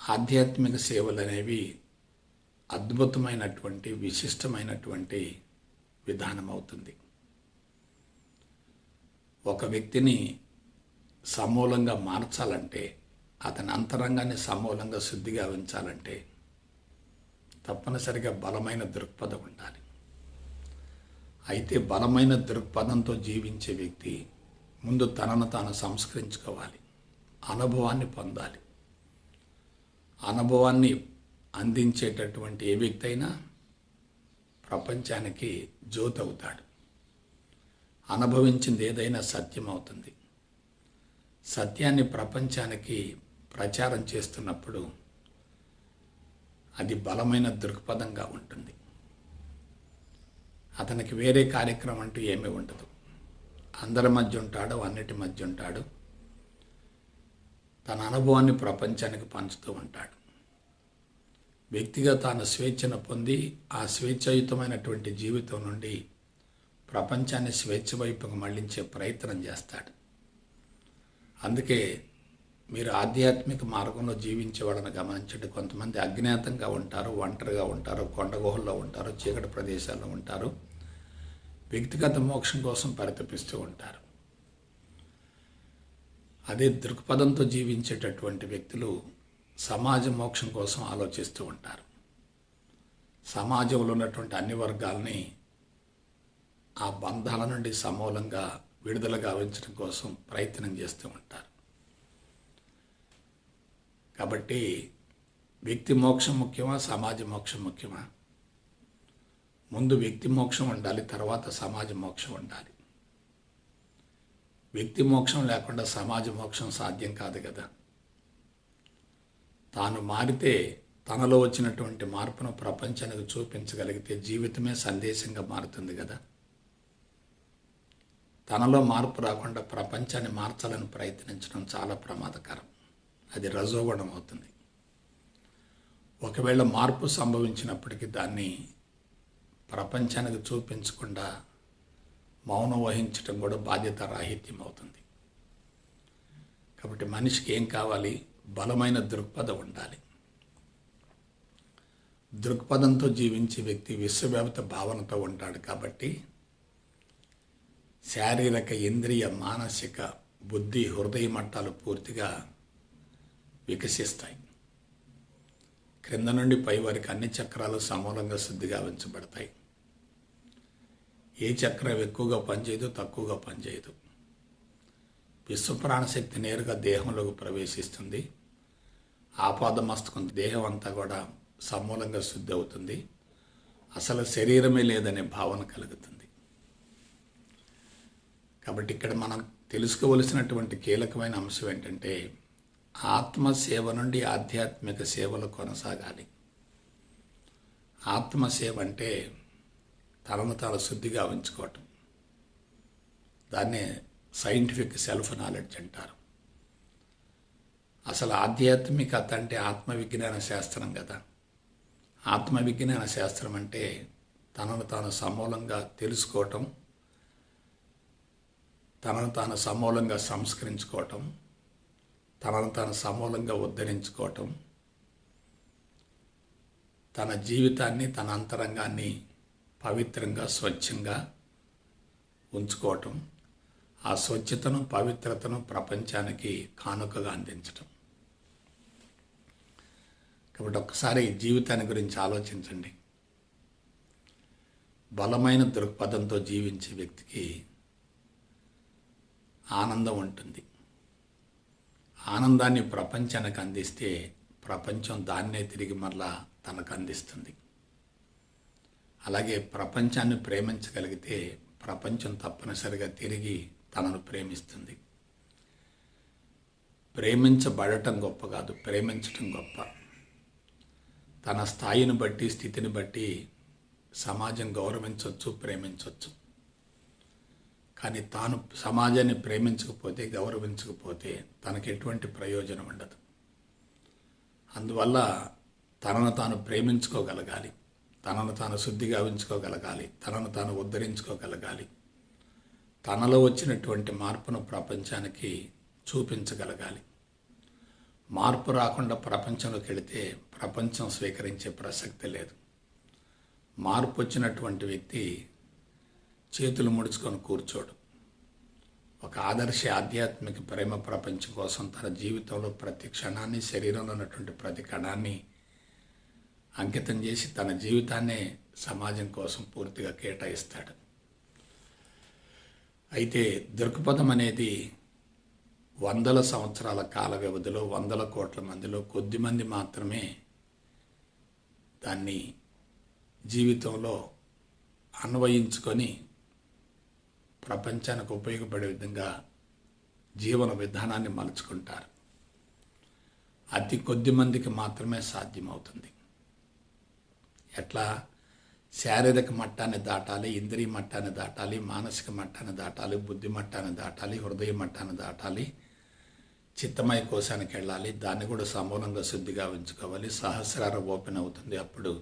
ఆధ్యాత్మిక సేవలు అనేవి అద్భుతమైనటువంటి విశిష్టమైనటువంటి విధానం అవుతుంది. ఒక వ్యక్తిని సమూలంగా మార్చాలంటే, అతని అంతరంగాన్ని సమూలంగా శుద్ధిగా ఉంచాలంటే తప్పనిసరిగా బలమైన దృక్పథం ఉండాలి. అయితే బలమైన దృక్పథంతో జీవించే వ్యక్తి ముందు తనను తాను సంస్కరించుకోవాలి, అనుభవాన్ని పొందాలి. అనుభవాన్ని అందించేటటువంటి ఏ వ్యక్తి అయినా ప్రపంచానికి జ్యోతి అవుతాడు. అనుభవించింది ఏదైనా సత్యం అవుతుంది. సత్యాన్ని ప్రపంచానికి ప్రచారం చేస్తున్నప్పుడు అది బలమైన దృక్పథంగా ఉంటుంది. అతనికి వేరే కార్యక్రమం అంటూ ఏమీ ఉండదు. అందరి మధ్య ఉంటాడు, అన్నిటి మధ్య ఉంటాడు. తన అనుభవాన్ని ప్రపంచానికి పంచుతూ ఉంటాడు. వ్యక్తిగా తాను స్వేచ్ఛను పొంది ఆ స్వేచ్ఛాయుతమైనటువంటి జీవితం నుండి ప్రపంచాన్ని స్వేచ్ఛ వైపుకు మళ్లించే ప్రయత్నం చేస్తాడు. అందుకే మీరు ఆధ్యాత్మిక మార్గంలో జీవించే వాళ్ళని గమనించండి. కొంతమంది అజ్ఞాతంగా ఉంటారు, ఒంటరిగా ఉంటారు, కొండ గుహల్లో ఉంటారు, చీకటి ప్రదేశాల్లో ఉంటారు, వ్యక్తిగత మోక్షం కోసం పరితపిస్తూ ఉంటారు. అదే దృక్పథంతో జీవించేటటువంటి వ్యక్తులు సమాజ మోక్షం కోసం ఆలోచిస్తూ ఉంటారు. సమాజంలో ఉన్నటువంటి అన్ని వర్గాలని ఆ బంధాల నుండి సమూలంగా విడుదల గావించడం కోసం ప్రయత్నం చేస్తూ ఉంటారు. కాబట్టి వ్యక్తి మోక్షం ముఖ్యమా, సమాజ మోక్షం ముఖ్యమా? ముందు వ్యక్తి మోక్షం ఉండాలి, తర్వాత సమాజ మోక్షం ఉండాలి. వ్యక్తి మోక్షం లేకుండా సమాజ మోక్షం సాధ్యం కాదు కదా. తాను మారితే తనలో వచ్చినటువంటి మార్పును ప్రపంచానికి చూపించగలిగితే జీవితమే సందేశంగా మారుతుంది కదా. తనలో మార్పు రాకుండా ప్రపంచాన్ని మార్చాలని ప్రయత్నించడం చాలా ప్రమాదకరం. అది రజోగుణం అవుతుంది. ఒకవేళ మార్పు సంభవించినప్పటికీ దాన్ని ప్రపంచానికి చూపించకుండా మౌనం వహించడం కూడా బాధ్యత రాహిత్యం అవుతుంది. కాబట్టి మనిషికి ఏం కావాలి? బలమైన దృక్పథం ఉండాలి. దృక్పథంతో జీవించే వ్యక్తి విశ్వవ్యాప్త భావనతో ఉంటాడు. కాబట్టి శారీరక, ఇంద్రియ, మానసిక, బుద్ధి, హృదయ మట్టాలు పూర్తిగా వికసిస్తాయి. క్రింద నుండి పై వరకు అన్ని చక్రాలు సమూలంగా శుద్ధిగా ఉంచబడతాయి. ఏ చక్రం ఎక్కువగా పనిచేయదు, తక్కువగా పనిచేయదు. విశ్వప్రాణశక్తి నేరుగా దేహంలోకి ప్రవేశిస్తుంది. ఆపాదమస్తకం దేహం అంతా కూడా సమూలంగా శుద్ధి అవుతుంది. అసలు శరీరమే లేదనే భావన కలుగుతుంది. కాబట్టి ఇక్కడ మనం తెలుసుకోవలసినటువంటి కీలకమైన అంశం ఏంటంటే, ఆత్మసేవ నుండి ఆధ్యాత్మిక సేవలు కొనసాగాలి. ఆత్మసేవ అంటే తనను తాను శుద్ధిగా ఉంచుకోవటం. దాన్నే సైంటిఫిక్ సెల్ఫ్ నాలెడ్జ్ అంటారు. అసలు ఆధ్యాత్మికత అంటే ఆత్మవిజ్ఞాన శాస్త్రం కదా. ఆత్మవిజ్ఞాన శాస్త్రం అంటే తనను తాను సమూలంగా తెలుసుకోవటం, తనను తాను సమూలంగా సంస్కరించుకోవటం, తనను తాను సమూలంగా ఉద్ధరించుకోవటం, తన జీవితాన్ని, తన అంతరంగాన్ని పవిత్రంగా, స్వచ్ఛంగా ఉంచుకోవటం, ఆ స్వచ్ఛతను, పవిత్రతను ప్రపంచానికి కానుకగా అందించటం. కాబట్టి ఒక్కసారి జీవితాన్ని గురించి ఆలోచించండి. బలమైన దృక్పథంతో జీవించే వ్యక్తికి ఆనందం ఉంటుంది. ఆనందాన్ని ప్రపంచానికి అందిస్తే ప్రపంచం దాన్నే తిరిగి మరలా తనకు అందిస్తుంది. అలాగే ప్రపంచాన్ని ప్రేమించగలిగితే ప్రపంచం తప్పనిసరిగా తిరిగి తనను ప్రేమిస్తుంది. ప్రేమించబడటం గొప్ప కాదు, ప్రేమించటం గొప్ప. తన స్థాయిని బట్టి, స్థితిని బట్టి సమాజం గౌరవించవచ్చు, ప్రేమించవచ్చు. కానీ తాను సమాజాన్ని ప్రేమించకపోతే, గౌరవించకపోతే తనకు ఎటువంటి ప్రయోజనం ఉండదు. అందువల్ల తనను తాను ప్రేమించుకోగలగాలి. తనను తాను శుద్ధిగా ఉంచుకోగలగాలి, తనను తాను ఉద్ధరించుకోగలగాలి, తనలో వచ్చినటువంటి మార్పును ప్రపంచానికి చూపించగలగాలి. మార్పు రాకుండా ప్రపంచంలోకి వెళితే ప్రపంచం స్వీకరించే ప్రసక్తి లేదు. మార్పు వచ్చినటువంటి వ్యక్తి చేతులు ముడుచుకొని కూర్చోడు. ఒక ఆదర్శ ఆధ్యాత్మిక ప్రేమ ప్రపంచం కోసం తన జీవితంలో ప్రతి క్షణాన్ని, శరీరంలో ఉన్నటువంటి ప్రతి కణాన్ని అంకితం చేసి తన జీవితాన్నే సమాజం కోసం పూర్తిగా కేటాయిస్తాడు. అయితే దృక్పథం అనేది వందల సంవత్సరాల కాల వ్యవధిలో, వందల కోట్ల మందిలో కొద్దిమంది మాత్రమే దాన్ని జీవితంలో అన్వయించుకొని ప్రపంచానికి ఉపయోగపడే విధంగా జీవన విధానాన్ని మలుచుకుంటారు. అతి కొద్ది మందికి మాత్రమే సాధ్యమవుతుంది. ఎట్లా? శారీరక మట్టాన్ని దాటాలి, ఇంద్రియ మట్టాన్ని దాటాలి, మానసిక మట్టాన్ని దాటాలి, బుద్ధి మట్టాన్ని దాటాలి, హృదయ మట్టాన్ని దాటాలి, చిత్తమయ కోశానికి వెళ్ళాలి, దాన్ని కూడా సమూలంగా శుద్ధిగా ఉంచుకోవాలి. సహస్రార ఓపెన్ అవుతుంది. అప్పుడు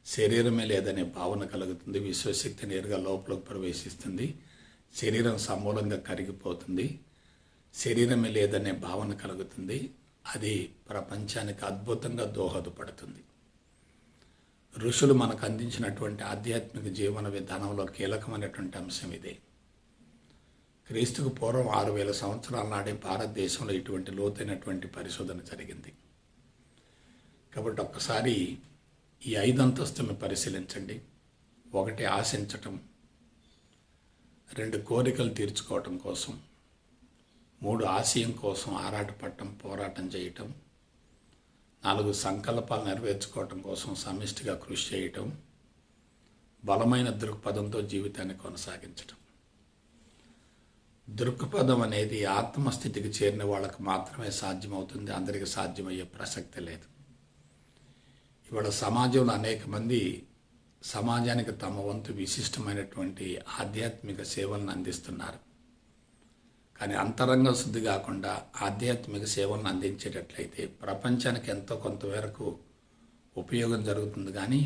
శరీరమే లేదనే భావన కలుగుతుంది. విశ్వశక్తి నేరుగా లోపలికి ప్రవేశిస్తుంది. శరీరం సమూలంగా కరిగిపోతుంది. శరీరమే లేదనే భావన కలుగుతుంది. అది ప్రపంచానికి అద్భుతంగా దోహదపడుతుంది. ఋషులు మనకు అందించినటువంటి ఆధ్యాత్మిక జీవన విధానంలో కీలకమైనటువంటి అంశం ఇదే. క్రీస్తుకు పూర్వం 6000 సంవత్సరాల నాడే భారతదేశంలో ఇటువంటి లోతైనటువంటి పరిశోధన జరిగింది. కాబట్టి ఒక్కసారి ఈ 5 అంతస్తులను పరిశీలించండి. 1 ఆశించటం, 2 కోరికలు తీర్చుకోవటం కోసం, 3 ఆశయం కోసం ఆరాటపడటం, పోరాటం చేయటం, 4 సంకల్పాలు నెరవేర్చుకోవటం కోసం సమిష్టిగా కృషి చేయటం, బలమైన దృక్పథంతో జీవితాన్ని కొనసాగించటం. దృక్పథం అనేది ఆత్మస్థితికి చేరిన వాళ్ళకు మాత్రమే సాధ్యమవుతుంది. అందరికీ సాధ్యమయ్యే ప్రసక్తి లేదు. ఇవాళ సమాజంలో అనేక మంది సమాజానికి తమ వంతు విశిష్టమైనటువంటి ఆధ్యాత్మిక సేవలను అందిస్తున్నారు. కానీ అంతరంగ శుద్ధి కాకుండా ఆధ్యాత్మిక సేవలను అందించేటట్లయితే ప్రపంచానికి ఎంతో కొంతవరకు ఉపయోగం జరుగుతుంది, కానీ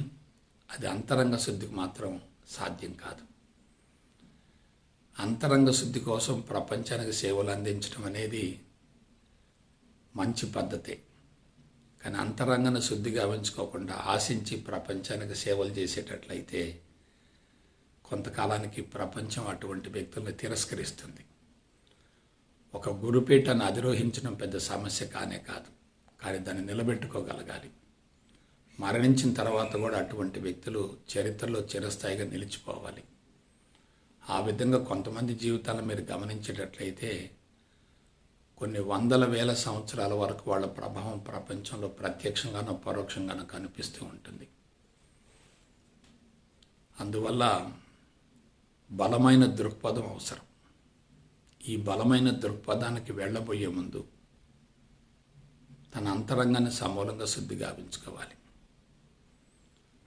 అది అంతరంగ శుద్ధికి మాత్రం సాధ్యం కాదు. అంతరంగ శుద్ధి కోసం ప్రపంచానికి సేవలు అందించడం అనేది మంచి పద్ధతే. కానీ అంతరంగాన్ని శుద్ధిగా ఉంచుకోకుండా ఆశించి ప్రపంచానికి సేవలు చేసేటట్లయితే కొంతకాలానికి ప్రపంచం అటువంటి వ్యక్తులను తిరస్కరిస్తుంది. ఒక గురుపీఠాన్ని అధిరోహించడం పెద్ద సమస్య కానే కాదు, కానీ దాన్ని నిలబెట్టుకోగలగాలి. మరణించిన తర్వాత కూడా అటువంటి వ్యక్తులు చరిత్రలో చిరస్థాయిగా నిలిచిపోవాలి. ఆ విధంగా కొంతమంది జీవితాలను మీరు గమనించేటట్లయితే కొన్ని వందల వేల సంవత్సరాల వరకు వాళ్ళ ప్రభావం ప్రపంచంలో ప్రత్యక్షంగానో పరోక్షంగానో కనిపిస్తూ ఉంటుంది. అందువల్ల బలమైన దృక్పథం అవసరం. ఈ బలమైన దృక్పథానికి వెళ్ళబోయే ముందు తన అంతరంగాన్ని సమూలంగా శుద్ధిగా ఉంచుకోవాలి.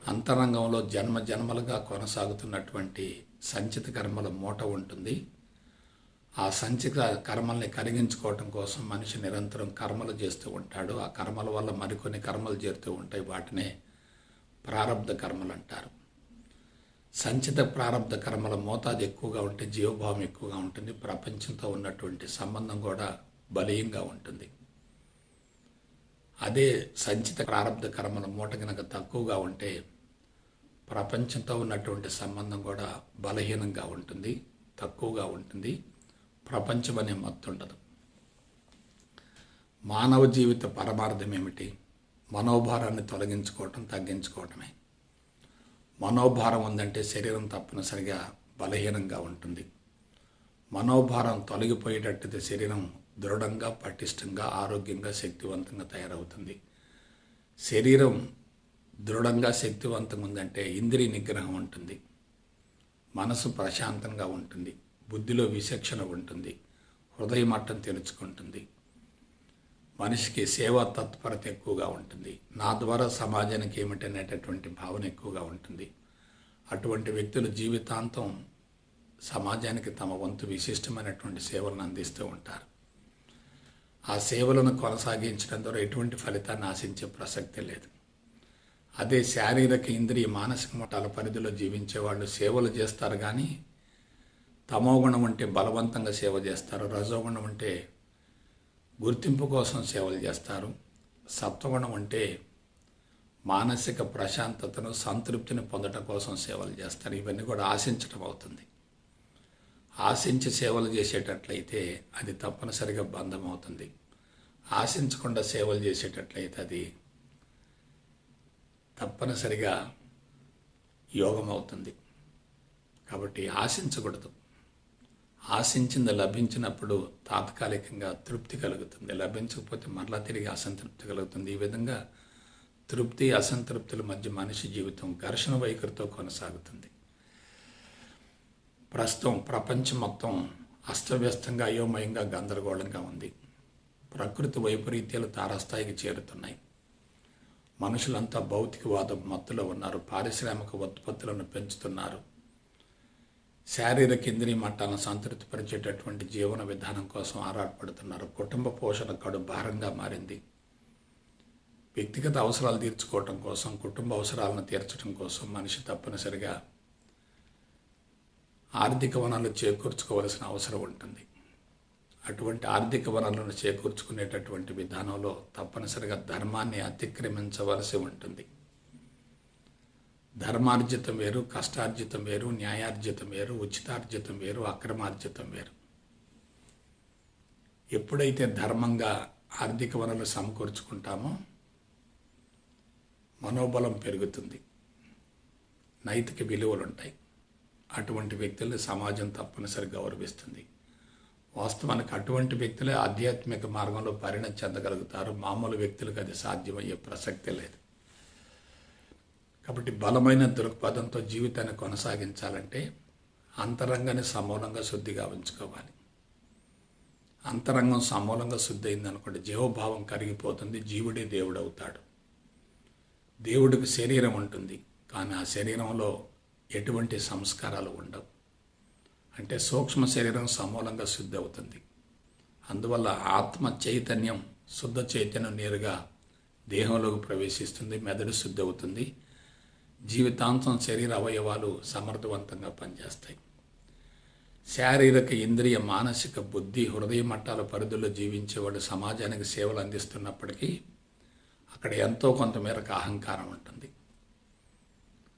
అంతరంగంలో జన్మ జన్మలుగా కొనసాగుతున్నటువంటి సంచిత కర్మల మూట ఉంటుంది. ఆ సంచిత కర్మల్ని కరిగించుకోవటం కోసం మనిషి నిరంతరం కర్మలు చేస్తూ ఉంటాడు. ఆ కర్మల వల్ల మరికొన్ని కర్మలు చేరుతూ ఉంటాయి. వాటినే ప్రారబ్ధ కర్మలు అంటారు. సంచిత ప్రారబ్ధ కర్మల మోతాదు ఎక్కువగా ఉంటే జీవభావం ఎక్కువగా ఉంటుంది. ప్రపంచంతో ఉన్నటువంటి సంబంధం కూడా బలీయంగా ఉంటుంది. అదే సంచిత ప్రారబ్ధ కర్మల మూట కనుక తక్కువగా ఉంటే ప్రపంచంతో ఉన్నటువంటి సంబంధం కూడా బలహీనంగా ఉంటుంది, తక్కువగా ఉంటుంది. ప్రపంచం అనే మత్తు ఉండదు. మానవ జీవిత పరమార్థం ఏమిటి? మనోభారాన్ని తొలగించుకోవటం, తగ్గించుకోవటమే. మనోభారం ఉందంటే శరీరం తప్పనిసరిగా బలహీనంగా ఉంటుంది. మనోభారం తొలగిపోయేటట్టయితే శరీరం దృఢంగా, పటిష్టంగా, ఆరోగ్యంగా, శక్తివంతంగా తయారవుతుంది. శరీరం దృఢంగా, శక్తివంతంగా ఉందంటే ఇంద్రియ నిగ్రహం ఉంటుంది, మనసు ప్రశాంతంగా ఉంటుంది, బుద్ధిలో విచక్షణ ఉంటుంది, హృదయ మట్టం తెలుసుకుంటుంది, మనిషికి సేవా తత్పరత ఎక్కువగా ఉంటుంది. నా ద్వారా సమాజానికి ఏమిటనేటటువంటి భావన ఎక్కువగా ఉంటుంది. అటువంటి వ్యక్తులు జీవితాంతం సమాజానికి తమ వంతు విశిష్టమైనటువంటి సేవలను అందిస్తూ ఉంటారు. ఆ సేవలను కొనసాగించడం ద్వారా ఎటువంటి ఫలితాన్ని ఆశించే ప్రసక్తి లేదు. అదే శారీరక ఇంద్రియ మానసిక మట్టాల పరిధిలో జీవించే వాళ్ళు సేవలు చేస్తారు, కానీ తమోగుణం అంటే బలవంతంగా సేవ చేస్తారు, రజోగుణం అంటే గుర్తింపు కోసం సేవలు చేస్తారు, సత్వగుణం అంటే మానసిక ప్రశాంతతను సంతృప్తిని పొందడం కోసం సేవలు చేస్తారు. ఇవన్నీ కూడా ఆశించటం అవుతుంది. ఆశించి సేవలు చేసేటట్లయితే అది తప్పనిసరిగా బంధం అవుతుంది. ఆశించకుండా సేవలు చేసేటట్లయితే అది తప్పనిసరిగా యోగం అవుతుంది. కాబట్టి ఆశించకూడదు. ఆశించింది లభించినప్పుడు తాత్కాలికంగా తృప్తి కలుగుతుంది, లభించకపోతే మరలా తిరిగి అసంతృప్తి కలుగుతుంది. ఈ విధంగా తృప్తి అసంతృప్తుల మధ్య మనిషి జీవితం ఘర్షణ వైఖరితో కొనసాగుతుంది. ప్రస్తుతం ప్రపంచం మొత్తం అస్తవ్యస్తంగా, అయోమయంగా, గందరగోళంగా ఉంది. ప్రకృతి వైపరీత్యాలు తారాస్థాయికి చేరుతున్నాయి. మనుషులంతా భౌతికవాద మత్తులో ఉన్నారు. పారిశ్రామిక ఉత్పత్తులను పెంచుతున్నారు. శారీరక ఇంద్రియ మట్టాలను సంతృప్తిపరిచేటటువంటి జీవన విధానం కోసం ఆరాటపడుతున్నారు. కుటుంబ పోషణ కడు భారంగా మారింది. వ్యక్తిగత అవసరాలు తీర్చుకోవటం కోసం, కుటుంబ అవసరాలను తీర్చడం కోసం మనిషి తప్పనిసరిగా ఆర్థిక వనరులు చేకూర్చుకోవలసిన అవసరం ఉంటుంది. అటువంటి ఆర్థిక వనరులను చేకూర్చుకునేటటువంటి విధానంలో తప్పనిసరిగా ధర్మాన్ని అతిక్రమించవలసి ఉంటుంది. ధర్మార్జితం వేరు, కష్టార్జితం వేరు, న్యాయార్జితం వేరు, ఉచితార్జితం వేరు, అక్రమార్జితం వేరు. ఎప్పుడైతే ధర్మంగా ఆర్థిక వనరులు సమకూర్చుకుంటామో మనోబలం పెరుగుతుంది, నైతిక విలువలు ఉంటాయి. అటువంటి వ్యక్తుల్ని సమాజం తప్పనిసరిగా గౌరవిస్తుంది. వాస్తవానికి అటువంటి వ్యక్తులే ఆధ్యాత్మిక మార్గంలో పరిణతి చెందగలుగుతారు. మామూలు వ్యక్తులకు అది సాధ్యమయ్యే ప్రసక్తే లేదు. కాబట్టి బలమైన దృక్పథంతో జీవితాన్ని కొనసాగించాలంటే అంతరంగాన్ని సమూలంగా శుద్ధిగా ఉంచుకోవాలి. అంతరంగం సమూలంగా శుద్ధి అయిందనుకోండి, జీవభావం కరిగిపోతుంది, జీవుడే దేవుడు అవుతాడు. దేవుడికి శరీరం ఉంటుంది, కానీ ఆ శరీరంలో ఎటువంటి సంస్కారాలు ఉండవు. అంటే సూక్ష్మ శరీరం సమూలంగా శుద్ధి అవుతుంది. అందువల్ల ఆత్మ చైతన్యం, శుద్ధ చైతన్యం నేరుగా దేహంలోకి ప్రవేశిస్తుంది, మెదడు శుద్ధి అవుతుంది, జీవితాంతం శరీర అవయవాలు సమర్థవంతంగా పనిచేస్తాయి. శారీరక ఇంద్రియ మానసిక బుద్ధి హృదయ మట్టాల పరిధుల్లో జీవించేవాడు సమాజానికి సేవలు అందిస్తున్నప్పటికీ అక్కడ ఎంతో కొంత మేరకు అహంకారం ఉంటుంది.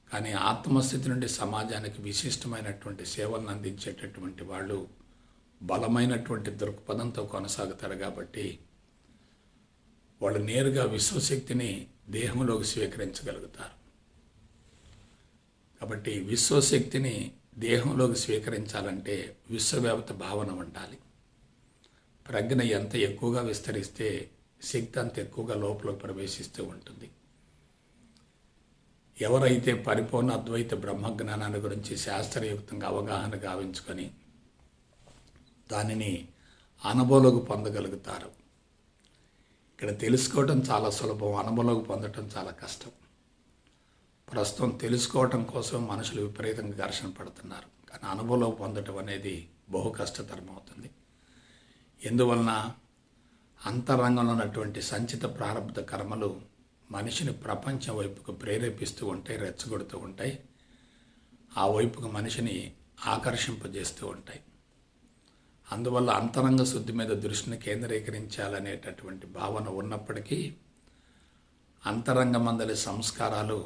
కానీ ఆత్మస్థితి నుండి సమాజానికి విశిష్టమైనటువంటి సేవలను అందించేటటువంటి వాళ్ళు బలమైనటువంటి దృక్పథంతో కొనసాగుతారు. కాబట్టి వాళ్ళు నేరుగా విశ్వశక్తిని దేహంలోకి స్వీకరించగలుగుతారు. కాబట్టి విశ్వశక్తిని దేహంలోకి స్వీకరించాలంటే విశ్వవ్యాప్త భావన ఉండాలి. ప్రజ్ఞ ఎంత ఎక్కువగా విస్తరిస్తే శక్తి అంత ఎక్కువగా లోపలికి ప్రవేశిస్తూ ఉంటుంది. ఎవరైతే పరిపూర్ణ అద్వైత బ్రహ్మజ్ఞానాన్ని గురించి శాస్త్రయుక్తంగా అవగాహన గావించుకొని దానిని అనుభవంలోకి పొందగలుగుతారు. ఇక్కడ తెలుసుకోవటం చాలా సులభం, అనుభవంలోకి పొందటం చాలా కష్టం. ప్రస్తుతం తెలుసుకోవటం కోసం మనుషులు విపరీతంగా ఘర్షణ పడుతున్నారు, కానీ అనుభవంలోకి పొందటం అనేది బహు కష్టతరం అవుతుంది. ఎందువలన అంతరంగంలో ఉన్నటువంటి సంచిత ప్రారంభ కర్మలు మనిషిని ప్రపంచం వైపుకు ప్రేరేపిస్తూ ఉంటాయి, రెచ్చగొడుతూ ఉంటాయి, ఆ వైపుకు మనిషిని ఆకర్షింపజేస్తూ ఉంటాయి. అందువల్ల అంతరంగ శుద్ధి మీద దృష్టిని కేంద్రీకరించాలనేటటువంటి భావన ఉన్నప్పటికీ అంతరంగమందలి సంస్కారాలు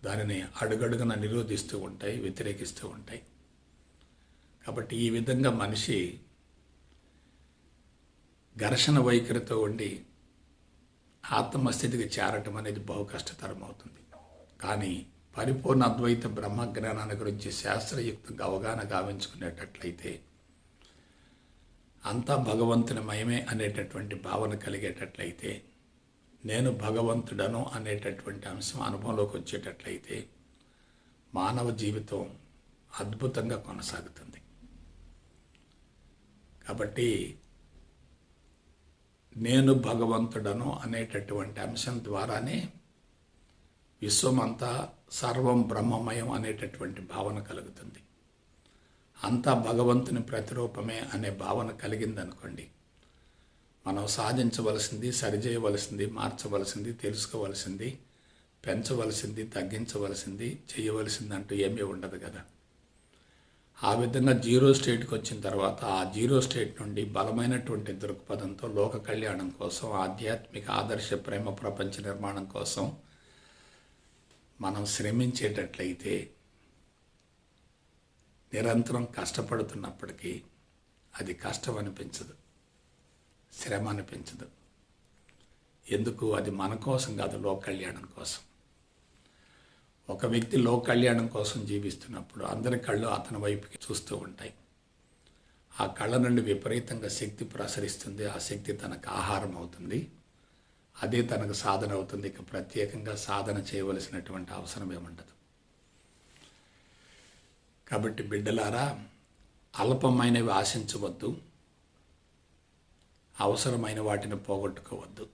దానిని అడుగడుగున నిరోధిస్తూ ఉంటాయి, వ్యతిరేకిస్తూ ఉంటాయి. కాబట్టి ఈ విధంగా మనిషి ఘర్షణ వైఖరితో ఉండి ఆత్మస్థితికి చేరటం అనేది బహు కష్టతరం అవుతుంది. కానీ పరిపూర్ణ అద్వైత బ్రహ్మజ్ఞానాన్ని గురించి శాస్త్రయుక్తంగా అవగాహన గావించుకునేటట్లయితే అంతా భగవంతుని మయమే అనేటటువంటి భావన కలిగేటట్లయితే, నేను భగవంతుడను అనేటటువంటి అంశం అనుభవంలోకి వచ్చేటట్లయితే మానవ జీవితం అద్భుతంగా కొనసాగుతుంది. కాబట్టి నేను భగవంతుడను అనేటటువంటి అంశం ద్వారానే విశ్వమంతా సర్వం బ్రహ్మమయం అనేటటువంటి భావన కలుగుతుంది. అంతా భగవంతుని ప్రతిరూపమే అనే భావన కలిగిందనుకోండి, మనం సాధించవలసింది, సరిచేయవలసింది, మార్చవలసింది, తెలుసుకోవలసింది పెంచవలసింది, తగ్గించవలసింది, చేయవలసింది అంటూ ఏమీ ఉండదు కదా. ఆ విధంగా జీరో స్టేట్కి వచ్చిన తర్వాత ఆ జీరో స్టేట్ నుండి బలమైనటువంటి దృక్పథంతో లోక కళ్యాణం కోసం, ఆధ్యాత్మిక ఆదర్శ ప్రేమ ప్రపంచ నిర్మాణం కోసం మనం శ్రమించేటట్లయితే నిరంతరం కష్టపడుతున్నప్పటికీ అది కష్టం అనిపించదు, శ్రమ అనిపించదు. ఎందుకు? అది మన కోసం కాదు, లోక కళ్యాణం కోసం. ఒక వ్యక్తి లోక కళ్యాణం కోసం జీవిస్తున్నప్పుడు అందరి కళ్ళు అతని వైపుకి చూస్తూ ఉంటాయి. ఆ కళ్ళ నుండి విపరీతంగా శక్తి ప్రసరిస్తుంది. ఆ శక్తి తనకు ఆహారం అవుతుంది, అదే తనకు సాధన అవుతుంది. ఇక ప్రత్యేకంగా సాధన చేయవలసినటువంటి అవసరం ఏముండదు. కాబట్టి బిడ్డలారా, అల్పమైనవి ఆశించవద్దు, అవసరమైన వాటిని పోగొట్టుకోవద్దు.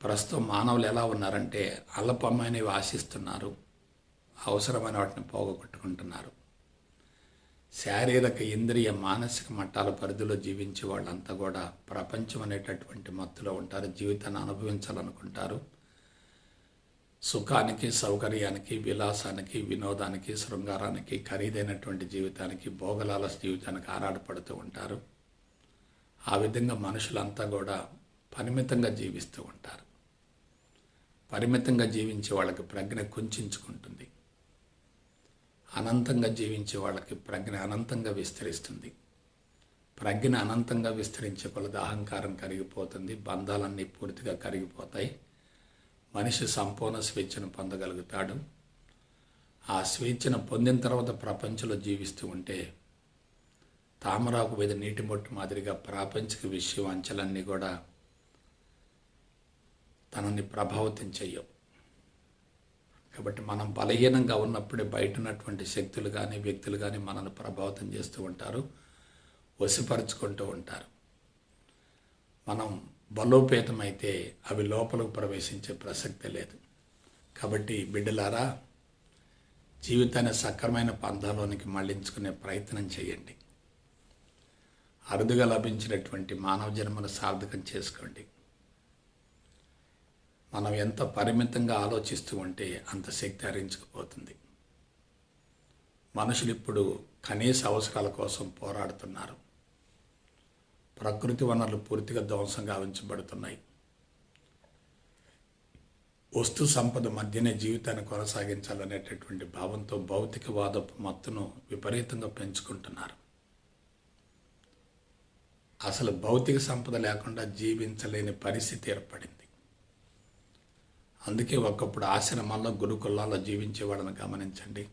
ప్రస్తుతం మానవులు ఎలా ఉన్నారంటే అల్పమైనవి ఆశిస్తున్నారు, అవసరమైన వాటిని పోగొట్టుకుంటున్నారు. శారీరక, ఇంద్రియ, మానసిక మట్టాల పరిధిలో జీవించే వాళ్ళంతా కూడా ప్రపంచం అనేటటువంటి మత్తులో ఉంటారు. జీవితాన్ని అనుభవించాలనుకుంటారు. సుఖానికి, సౌకర్యానికి, విలాసానికి, వినోదానికి, శృంగారానికి, ఖరీదైనటువంటి జీవితానికి, భోగలాలస జీవితానికి ఆరాటపడుతూ ఉంటారు. ఆ విధంగా మనుషులంతా కూడా పరిమితంగా జీవిస్తూ ఉంటారు. పరిమితంగా జీవించే వాళ్ళకి ప్రజ్ఞ కుంచుకుంటుంది. అనంతంగా జీవించే వాళ్ళకి ప్రజ్ఞ అనంతంగా విస్తరిస్తుంది. ప్రజ్ఞ అనంతంగా విస్తరించే కొలది అహంకారం కరిగిపోతుంది, బంధాలన్నీ పూర్తిగా కరిగిపోతాయి. మనిషి సంపూర్ణ స్వేచ్ఛను పొందగలుగుతాడు. ఆ స్వేచ్ఛను పొందిన తర్వాత ప్రపంచంలో జీవిస్తూ ఉంటే తామరాకు మీద నీటి మొట్టు మాదిరిగా ప్రాపంచిక విషయం అంచెలన్నీ కూడా తనని ప్రభావితం చెయ్యవు. కాబట్టి మనం బలహీనంగా ఉన్నప్పుడే బయట ఉన్నటువంటి శక్తులు కానీ, వ్యక్తులు కానీ మనల్ని ప్రభావితం చేస్తూ ఉంటారు, వశపరుచుకుంటూ ఉంటారు. మనం బలోపేతమైతే అవి లోపలకు ప్రవేశించే ప్రసక్తే లేదు. కాబట్టి బిడ్డలారా, జీవితాన్ని సక్రమైన పంథాలోనికి మళ్లించుకునే ప్రయత్నం చేయండి. అరుదుగా లభించినటువంటి మానవ జన్మను సార్థకం చేసుకోండి. మనం ఎంత పరిమితంగా ఆలోచిస్తూ ఉంటే అంత శక్తి హరించుకుపోతుంది. మనుషులు ఇప్పుడు కనీస అవసరాల కోసం పోరాడుతున్నారు. ప్రకృతి వనరులు పూర్తిగా ధ్వంసం గావించబడుతున్నాయి. వస్తు సంపద మధ్యనే జీవితాన్ని కొనసాగించాలనేటటువంటి భావంతో భౌతికవాదపు మత్తును విపరీతంగా పెంచుకుంటున్నారు. అసలు భౌతిక సంపద లేకుండా జీవించలేని పరిస్థితి ఏర్పడింది. అందుకే ఒకప్పుడు ఆశ్రమాల్లో, గురుకులాల్లో జీవించే వాళ్ళని గమనించండి.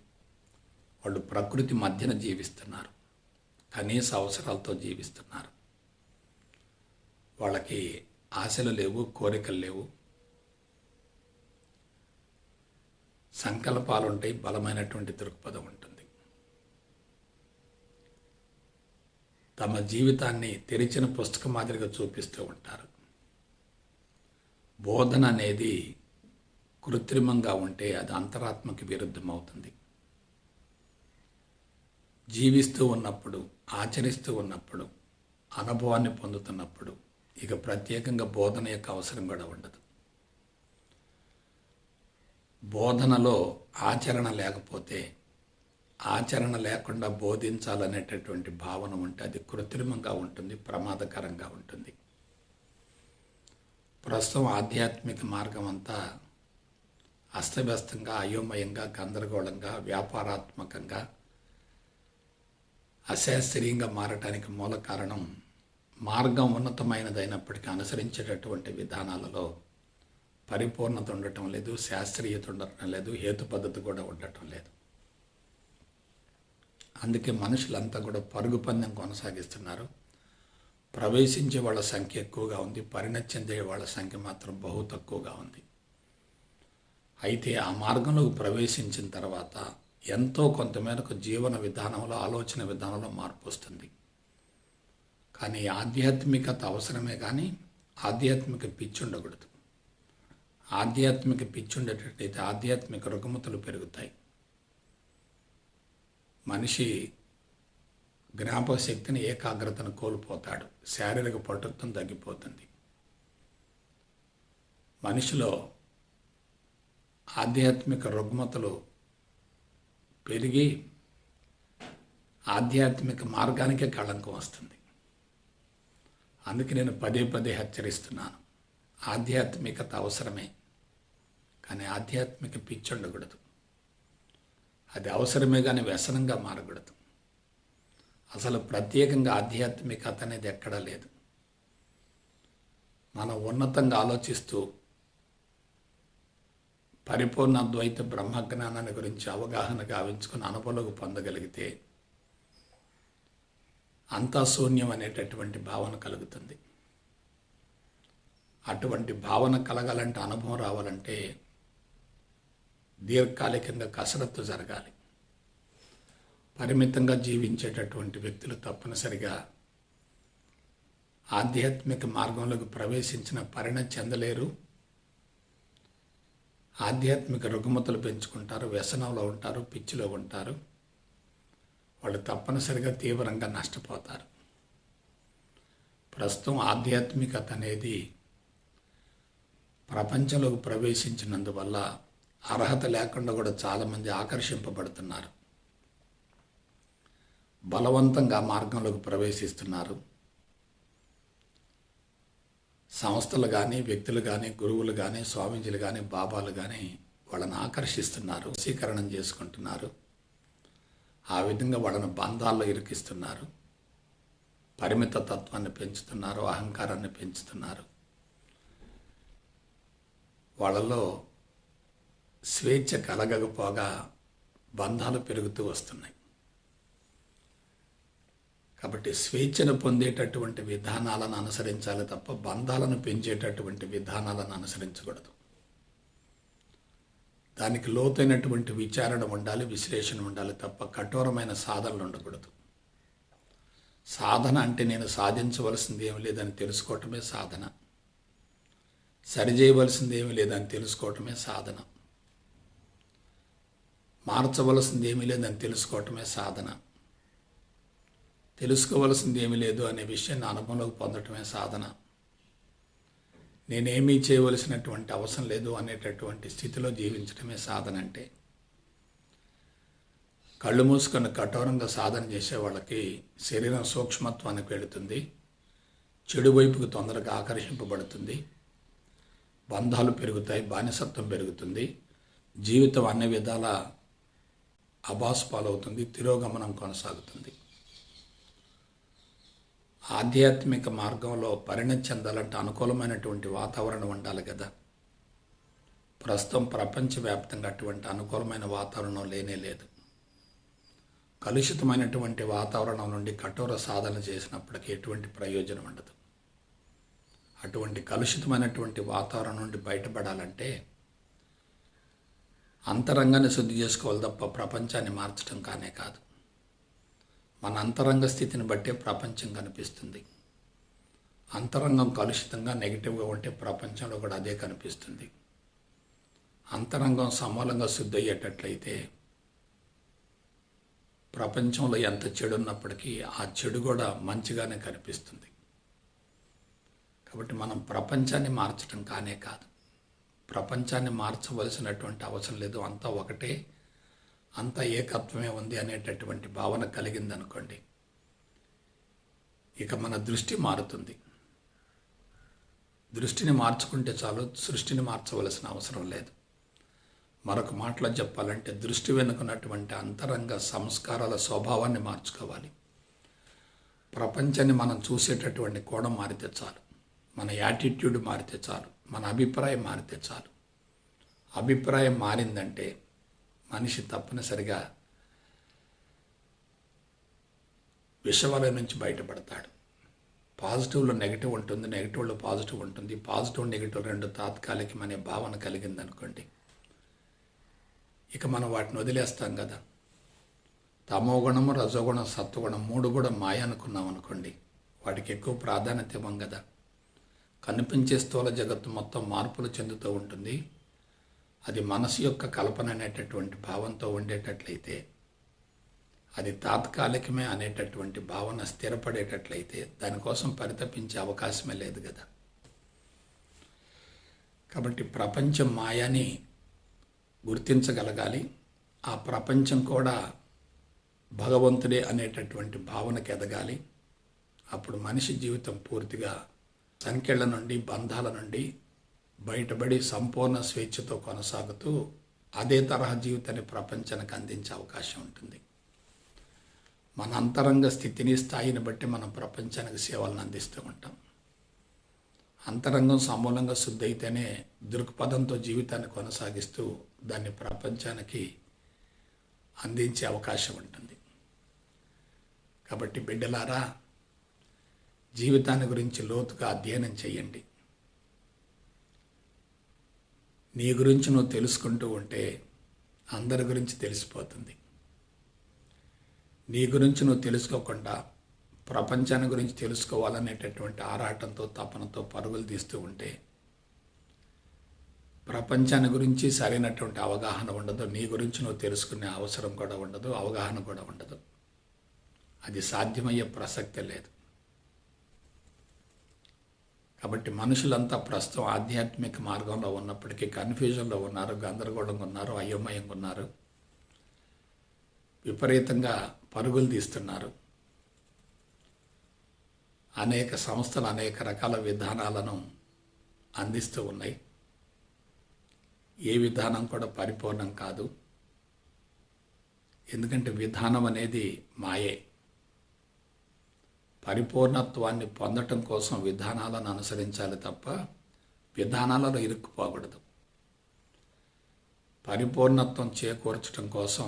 వాళ్ళు ప్రకృతి మధ్యన జీవిస్తున్నారు, కనీస అవసరాలతో జీవిస్తున్నారు. వాళ్ళకి ఆశలు లేవు, కోరికలు లేవు, సంకల్పాలు ఉంటాయి, బలమైనటువంటి దృక్పథం ఉంటుంది. తమ జీవితాన్ని తెరిచిన పుస్తకం మాదిరిగా చూపిస్తూ ఉంటారు. బోధన అనేది కృత్రిమంగా ఉంటే అది అంతరాత్మకి విరుద్ధం అవుతుంది. జీవిస్తూ ఉన్నప్పుడు, ఆచరిస్తూ ఉన్నప్పుడు, అనుభవాన్ని పొందుతున్నప్పుడు ఇక ప్రత్యేకంగా బోధన యొక్క అవసరం కూడా ఉండదు. బోధనలో ఆచరణ లేకపోతే, ఆచరణ లేకుండా బోధించాలనేటటువంటి భావన ఉంటే అది కృత్రిమంగా ఉంటుంది, ప్రమాదకరంగా ఉంటుంది. ప్రస్తుతం ఆధ్యాత్మిక మార్గం అంతా అస్తవ్యస్తంగా, అయోమయంగా, గందరగోళంగా, వ్యాపారాత్మకంగా, అశాస్త్రీయంగా మారటానికి మూల కారణం మార్గం ఉన్నతమైనదైనప్పటికీ అనుసరించేటటువంటి విధానాలలో పరిపూర్ణత ఉండటం లేదు, శాస్త్రీయత ఉండటం లేదు, హేతు పద్ధతి కూడా ఉండటం లేదు. అందుకే మనుషులంతా కూడా పరుగు పందెం కొనసాగిస్తున్నారు. ప్రవేశించే వాళ్ళ సంఖ్య ఎక్కువగా ఉంది, పరిణతి చెందే వాళ్ళ సంఖ్య మాత్రం బహు తక్కువగా ఉంది. అయితే ఆ మార్గంలోకి ప్రవేశించిన తర్వాత ఎంతో కొంతమేరకు జీవన విధానంలో, ఆలోచన విధానంలో మార్పు వస్తుంది. కానీ ఆధ్యాత్మికత అవసరమే, కానీ ఆధ్యాత్మిక పిచ్చి ఉండకూడదు. ఆధ్యాత్మిక పిచ్చి ఉండేటట్టయితే ఆధ్యాత్మిక రుగ్మతలు పెరుగుతాయి. మనిషి జ్ఞాపక శక్తిని, ఏకాగ్రతను కోల్పోతాడు, శారీరక పటుత్వం తగ్గిపోతుంది. మనిషిలో ఆధ్యాత్మిక రుగ్మతలు పెరిగి ఆధ్యాత్మిక మార్గానికే కళంకం వస్తుంది. అందుకే నేను పదే పదే హెచ్చరిస్తున్నాను. ఆధ్యాత్మికత అవసరమే, కానీ ఆధ్యాత్మిక పిచ్చి ఉండకూడదు. అది అవసరమే కానీ వ్యసనంగా మారకూడదు. అసలు ప్రత్యేకంగా ఆధ్యాత్మికత అనేది ఎక్కడా లేదు. మనం ఉన్నతంగా ఆలోచిస్తూ పరిపూర్ణ అద్వైత బ్రహ్మజ్ఞానాన్ని గురించి అవగాహన గావించుకుని అనుభవంలోకి పొందగలిగితే అంతా శూన్యం అనేటటువంటి భావన కలుగుతుంది. అటువంటి భావన కలగాలంటే, అనుభవం రావాలంటే దీర్ఘకాలికంగా కసరత్తు జరగాలి. పరిమితంగా జీవించేటటువంటి వ్యక్తులు తప్పనిసరిగా ఆధ్యాత్మిక మార్గంలోకి ప్రవేశించిన పరిణతి చెందలేరు. ఆధ్యాత్మిక రుగ్మతలు పెంచుకుంటారు, వ్యసనంలో ఉంటారు, పిచ్చిలో ఉంటారు. వాళ్ళు తప్పనిసరిగా తీవ్రంగా నష్టపోతారు. ప్రస్తుతం ఆధ్యాత్మికత అనేది ప్రపంచంలోకి ప్రవేశించినందువల్ల అర్హత లేకుండా కూడా చాలామంది ఆకర్షింపబడుతున్నారు. బలవంతంగా మార్గంలోకి ప్రవేశిస్తున్నారు. సంస్థలు కానీ, వ్యక్తులు కానీ, గురువులు కానీ, స్వామీజీలు కానీ, బాబాలు కానీ వాళ్ళని ఆకర్షిస్తున్నారు, వశీకరణం చేసుకుంటున్నారు. ఆ విధంగా వాళ్ళని బంధాల్లో ఇరికిస్తున్నారు. పరిమిత తత్వాన్ని పెంచుతున్నారు, అహంకారాన్ని పెంచుతున్నారు. వాళ్ళలో స్వేచ్ఛ కలగకపోగా బంధాలు పెరుగుతూ వస్తున్నాయి. కాబట్టి స్వేచ్ఛను పొందేటటువంటి విధానాలను అనుసరించాలి తప్ప బంధాలను పెంచేటటువంటి విధానాలను అనుసరించకూడదు. దానికి లోతైనటువంటి విచారణ ఉండాలి, విశ్లేషణ ఉండాలి తప్ప కఠోరమైన సాధనలు ఉండకూడదు. సాధన అంటే నేను సాధించవలసింది ఏమి లేదని తెలుసుకోవటమే సాధన. సరిచేయవలసింది ఏమి లేదని తెలుసుకోవటమే సాధన. మార్చవలసింది ఏమీ లేదని తెలుసుకోవటమే సాధన. తెలుసుకోవలసింది ఏమీ లేదు అనే విషయాన్ని అనుభవంలోకి పొందటమే సాధన. నేనేమీ చేయవలసినటువంటి అవసరం లేదు అనేటటువంటి స్థితిలో జీవించటమే సాధన. అంటే కళ్ళు మూసుకొని కఠోరంగా సాధన చేసే వాళ్ళకి శరీరం సూక్ష్మత్వానికి వెళుతుంది, చెడు వైపుకు తొందరగా ఆకర్షింపబడుతుంది, బంధాలు పెరుగుతాయి, బానిసత్వం పెరుగుతుంది, జీవితం అన్ని విధాల అభాస్పాలవుతుంది, తిరోగమనం కొనసాగుతుంది. ఆధ్యాత్మిక మార్గంలో పరిణతి చెందాలంటే అనుకూలమైనటువంటి వాతావరణం ఉండాలి కదా. ప్రస్తుతం ప్రపంచవ్యాప్తంగా అటువంటి అనుకూలమైన వాతావరణం లేనే లేదు. కలుషితమైనటువంటి వాతావరణం నుండి కఠోర సాధన చేసినప్పటికీ ఎటువంటి ప్రయోజనం ఉండదు. అటువంటి కలుషితమైనటువంటి వాతావరణం నుండి బయటపడాలంటే అంతరంగాన్ని శుద్ధి చేసుకోవాలి తప్ప ప్రపంచాన్ని మార్చడం కానే కాదు. మన అంతరంగ స్థితిని బట్టే ప్రపంచం కనిపిస్తుంది. అంతరంగం కలుషితంగా నెగిటివ్గా ఉంటే ప్రపంచంలో కూడా అదే కనిపిస్తుంది. అంతరంగం సమూలంగా శుద్ధి అయ్యేటట్లయితే ప్రపంచంలో ఎంత చెడు ఉన్నప్పటికీ ఆ చెడు కూడా మంచిగానే కనిపిస్తుంది. కాబట్టి మనం ప్రపంచాన్ని మార్చడం కానే కాదు. ప్రపంచాన్ని మార్చవలసినటువంటి అవసరం లేదు. అంతా ఒకటే, అంతా ఏకత్వమే ఉంది అనేటటువంటి భావన కలిగిందనుకోండి, ఇక మన దృష్టి మారుతుంది. దృష్టిని మార్చుకుంటే చాలు, సృష్టిని మార్చవలసిన అవసరం లేదు. మరొక మాటలో చెప్పాలంటే దృష్టి వెనుకున్నటువంటి అంతరంగ సంస్కారాల స్వభావాన్ని మార్చుకోవాలి. ప్రపంచాన్ని మనం చూసేటటువంటి కోణం మారితే చాలు, మన యాటిట్యూడ్ మారితే చాలు, మన అభిప్రాయం మారితే చాలు. అభిప్రాయం మారిందంటే మనిషి తప్పనిసరిగా విషవలయం నుంచి బయటపడతాడు. పాజిటివ్లో నెగిటివ్ ఉంటుంది, నెగిటివ్లో పాజిటివ్ ఉంటుంది. పాజిటివ్ నెగిటివ్ రెండు తాత్కాలికమనే భావన కలిగిందనుకోండి, ఇక మనం వాటిని వదిలేస్తాం కదా. తమోగుణము, రజోగుణం, సత్వగుణం మూడు కూడా మాయ అనుకున్నాం అనుకోండి, వాటికి ఎక్కువ ప్రాధాన్యత ఇవ్వం కదా. కనిపించే స్థూల జగత్తు మొత్తం మార్పులు చెందుతూ ఉంటుంది. అది మనసు యొక్క కల్పన అనేటటువంటి భావంతో ఉండేటట్లయితే, అది తాత్కాలికమే అనేటటువంటి భావన స్థిరపడేటట్లయితే దానికోసం పరితపించే అవకాశమే లేదు కదా. కాబట్టి ప్రపంచం మాయని గుర్తించగలగాలి. ఆ ప్రపంచం కూడా భగవంతుడే అనేటటువంటి భావనకి ఎదగాలి. అప్పుడు మనిషి జీవితం పూర్తిగా సంకెళ్ళ నుండి, బంధాల నుండి బయటపడి సంపూర్ణ స్వేచ్ఛతో కొనసాగుతూ అదే తరహా జీవితాన్ని ప్రపంచానికి అందించే అవకాశం ఉంటుంది. మన అంతరంగ స్థితిని, స్థాయిని బట్టి మనం ప్రపంచానికి సేవలను అందిస్తూ ఉంటాం. అంతరంగం సమూలంగా శుద్ధి అయితేనే దృక్పథంతో జీవితాన్ని కొనసాగిస్తూ దాన్ని ప్రపంచానికి అందించే అవకాశం ఉంటుంది. కాబట్టి బిడ్డలారా, జీవితాన్ని గురించి లోతుగా అధ్యయనం చేయండి. నీ గురించి నువ్వు తెలుసుకుంటూ ఉంటే అందరి గురించి తెలిసిపోతుంది. నీ గురించి నువ్వు తెలుసుకోకుండా ప్రపంచాన్ని గురించి తెలుసుకోవాలనేటటువంటి ఆరాటంతో, తపనతో పరుగులు తీస్తూ ఉంటే ప్రపంచాన్ని గురించి సరైనటువంటి అవగాహన ఉండదు. నీ గురించి నువ్వు తెలుసుకునే అవసరం కూడా ఉండదు, అవగాహన కూడా ఉండదు. అది సాధ్యమయ్యే ప్రసక్తే లేదు. కాబట్టి మనుషులంతా ప్రస్తుతం ఆధ్యాత్మిక మార్గంలో ఉన్నప్పటికీ కన్ఫ్యూజన్లో ఉన్నారు, గందరగోళంగా ఉన్నారు, అయోమయంగా ఉన్నారు, విపరీతంగా పరుగులు తీస్తున్నారు. అనేక సంస్థలు అనేక రకాల విధానాలను అందిస్తూ ఉన్నాయి. ఏ విధానం కూడా పరిపూర్ణం కాదు. ఎందుకంటే విధానం అనేది మాయే. పరిపూర్ణత్వాన్ని పొందటం కోసం విధానాలను అనుసరించాలి తప్ప విధానాలలో ఇరుక్కుపోకూడదు. పరిపూర్ణత్వం చేకూర్చడం కోసం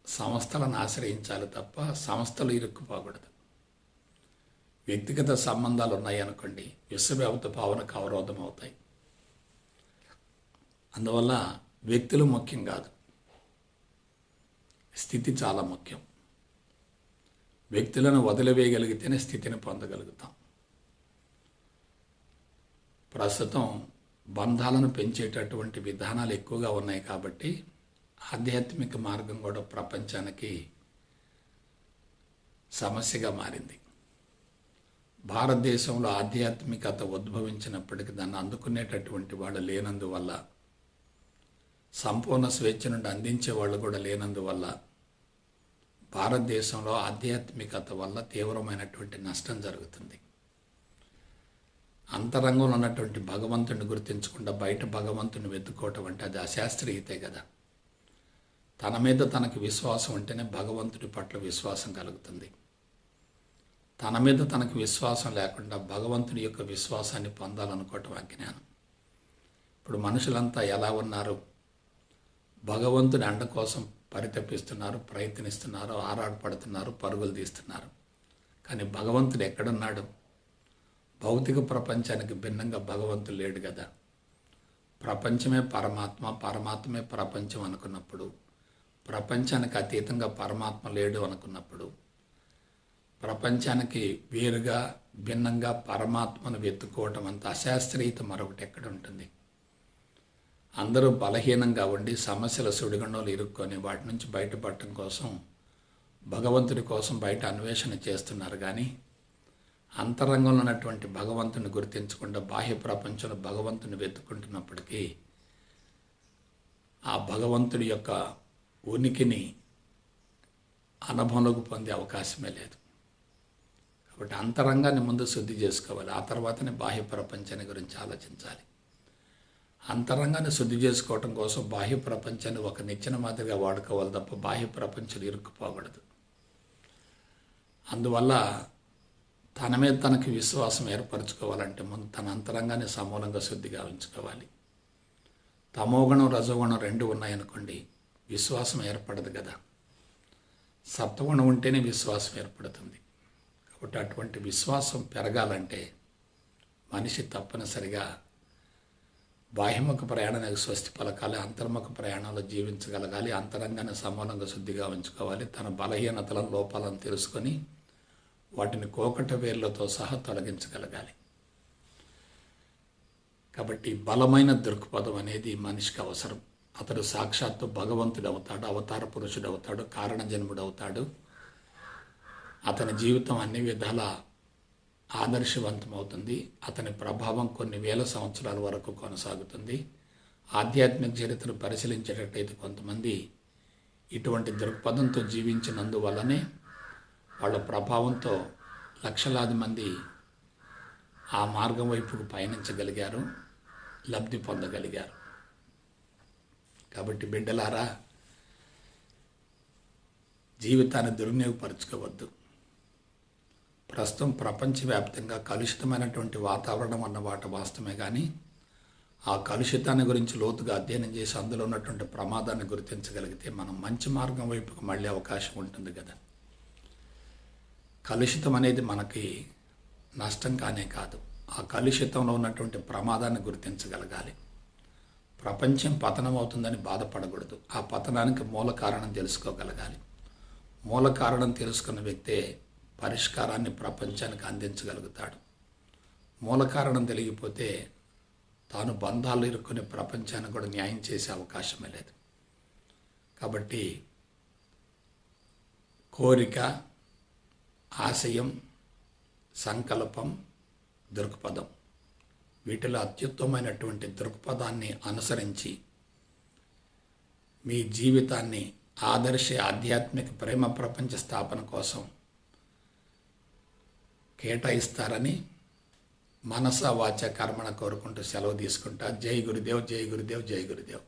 సంస్థలను ఆశ్రయించాలి తప్ప సంస్థలు ఇరుక్కుపోకూడదు. వ్యక్తిగత సంబంధాలు ఉన్నాయి అనుకోండి, విశ్వవ్యాప్త భావనకు అవరోధం అవుతాయి. అందువల్ల వ్యక్తులు ముఖ్యం కాదు, స్థితి చాలా ముఖ్యం. వ్యక్తులను వదిలివేయగలిగితేనే స్థితిని పొందగలుగుతాం. ప్రస్తుతం బంధాలను పెంచేటటువంటి విధానాలు ఎక్కువగా ఉన్నాయి కాబట్టి ఆధ్యాత్మిక మార్గం కూడా ప్రపంచానికి సమస్యగా మారింది. భారతదేశంలో ఆధ్యాత్మికత ఉద్భవించినప్పటికీ దాన్ని అందుకునేటటువంటి వాళ్ళు లేనందువల్ల, సంపూర్ణ స్వేచ్ఛ నుండి అందించే వాళ్ళు కూడా లేనందువల్ల భారతదేశంలో ఆధ్యాత్మికత వల్ల తీవ్రమైనటువంటి నష్టం జరుగుతుంది. అంతరంగంలో ఉన్నటువంటి భగవంతుడిని గుర్తించకుండా బయట భగవంతుని వెతుక్కోవటం అంటే అది అశాస్త్రీయతే కదా. తన మీద తనకు విశ్వాసం ఉంటేనే భగవంతుడి పట్ల విశ్వాసం కలుగుతుంది. తన మీద తనకు విశ్వాసం లేకుండా భగవంతుడి యొక్క విశ్వాసాన్ని పొందాలనుకోవటం అజ్ఞానం. ఇప్పుడు మనుషులంతా ఎలా ఉన్నారు? భగవంతుడి అండ కోసం పరితపిస్తున్నారు, ప్రయత్నిస్తున్నారు, ఆరాటపడుతున్నారు, పరుగులు తీస్తున్నారు. కానీ భగవంతుడు ఎక్కడున్నాడు? భౌతిక ప్రపంచానికి భిన్నంగా భగవంతుడు లేడు కదా. ప్రపంచమే పరమాత్మ, పరమాత్మే ప్రపంచం అనుకున్నప్పుడు, ప్రపంచానికి అతీతంగా పరమాత్మ లేడు అనుకున్నప్పుడు, ప్రపంచానికి వేరుగా భిన్నంగా పరమాత్మను వెతుక్కోవటం అంత అశాస్త్రీయత మరొకటి ఎక్కడ ఉంటుంది? అందరూ బలహీనంగా ఉండి సమస్యల సుడిగుండంలో ఇరుక్కొని వాటి నుంచి బయటపడటం కోసం భగవంతుడి కోసం బయట అన్వేషణ చేస్తున్నారు. కానీ అంతరంగంలో ఉన్నటువంటి భగవంతుని గుర్తించకుండా బాహ్య ప్రపంచంలో భగవంతుని వెతుక్కుంటున్నప్పటికీ ఆ భగవంతుడి యొక్క ఉనికిని అనుభవంలోకి పొందే అవకాశమే లేదు. కాబట్టి అంతరంగాన్ని ముందు శుద్ధి చేసుకోవాలి, ఆ తర్వాతనే బాహ్య ప్రపంచాన్ని గురించి ఆలోచించాలి. అంతరంగాన్ని శుద్ధి చేసుకోవటం కోసం బాహ్య ప్రపంచాన్ని ఒక నిచ్చెన మాదిరిగా వాడుకోవాలి తప్ప బాహ్య ప్రపంచం ఇరుక్కుపోకూడదు. అందువల్ల తన మీద తనకి విశ్వాసం ఏర్పరచుకోవాలంటే ముందు తన అంతరంగాన్ని సమూలంగా శుద్ధిగా ఉంచుకోవాలి. తమోగుణం, రజోగుణం రెండు ఉన్నాయనుకోండి, విశ్వాసం ఏర్పడదు కదా. సత్వగుణం ఉంటేనే విశ్వాసం ఏర్పడుతుంది. కాబట్టి అటువంటి విశ్వాసం పెరగాలంటే మనిషి తప్పనిసరిగా బాహ్యముఖ ప్రయాణానికి స్వస్తి పలకాలి, అంతర్ముఖ ప్రయాణంలో జీవించగలగాలి, అంతరంగాన్ని సమూలంగా శుద్ధిగా ఉంచుకోవాలి, తన బలహీనతలను, లోపాలను తెలుసుకొని వాటిని కోకట వేర్లతో సహా తొలగించగలగాలి. కాబట్టి బలమైన దృక్పథం అనేది మనిషికి అవసరం. అతడు సాక్షాత్తు భగవంతుడు అవుతాడు, అవతార పురుషుడు అవుతాడు, కారణజన్ముడు అవుతాడు. అతని జీవితం అన్ని విధాల ఆదర్శవంతమవుతుంది. అతని ప్రభావం కొన్ని వేల సంవత్సరాల వరకు కొనసాగుతుంది. ఆధ్యాత్మిక చరిత్రను పరిశీలించేటట్టయితే కొంతమంది ఇటువంటి దృక్పథంతో జీవించినందువల్లనే వాళ్ళ ప్రభావంతో లక్షలాది మంది ఆ మార్గం వైపుకు పయనించగలిగారు, లబ్ధి పొందగలిగారు. కాబట్టి బిడ్డలారా, జీవితాన్ని దుర్వినియోగపరచుకోవద్దు. ప్రస్తుతం ప్రపంచవ్యాప్తంగా కలుషితమైనటువంటి వాతావరణం అన్న మాట వాస్తవమే, కానీ ఆ కలుషితాన్ని గురించి లోతుగా అధ్యయనం చేసి అందులో ఉన్నటువంటి ప్రమాదాన్ని గుర్తించగలిగితే మనం మంచి మార్గం వైపుకు మళ్ళీ అవకాశం ఉంటుంది కదా. కలుషితం అనేది మనకి నష్టం కానే కాదు, ఆ కలుషితంలో ఉన్నటువంటి ప్రమాదాన్ని గుర్తించగలగాలి. ప్రపంచం పతనం అవుతుందని బాధపడకూడదు, ఆ పతనానికి మూల కారణం తెలుసుకోగలగాలి. మూల కారణం తెలుసుకున్న వ్యక్తే పరిష్కారాన్ని ప్రపంచానికి అందించగలుగుతాడు. మూల కారణం తెలియకపోతే తాను బంధాలు ఇరుక్కునే ప్రపంచానికి కూడా న్యాయం చేసే అవకాశమే లేదు. కాబట్టి కోరిక, ఆశయం, సంకల్పం, దృక్పథం, వీటిలో అత్యుత్తమైనటువంటి దృక్పథాన్ని అనుసరించి మీ జీవితాన్ని ఆదర్శ ఆధ్యాత్మిక ప్రేమ ప్రపంచ స్థాపన కోసం కేటాయిస్తారని మనస వాచ కర్మణ కోరుకుంటూ సెలవు తీసుకుంటా. జై గురుదేవ్, జై గురుదేవ్, జై గురుదేవ్.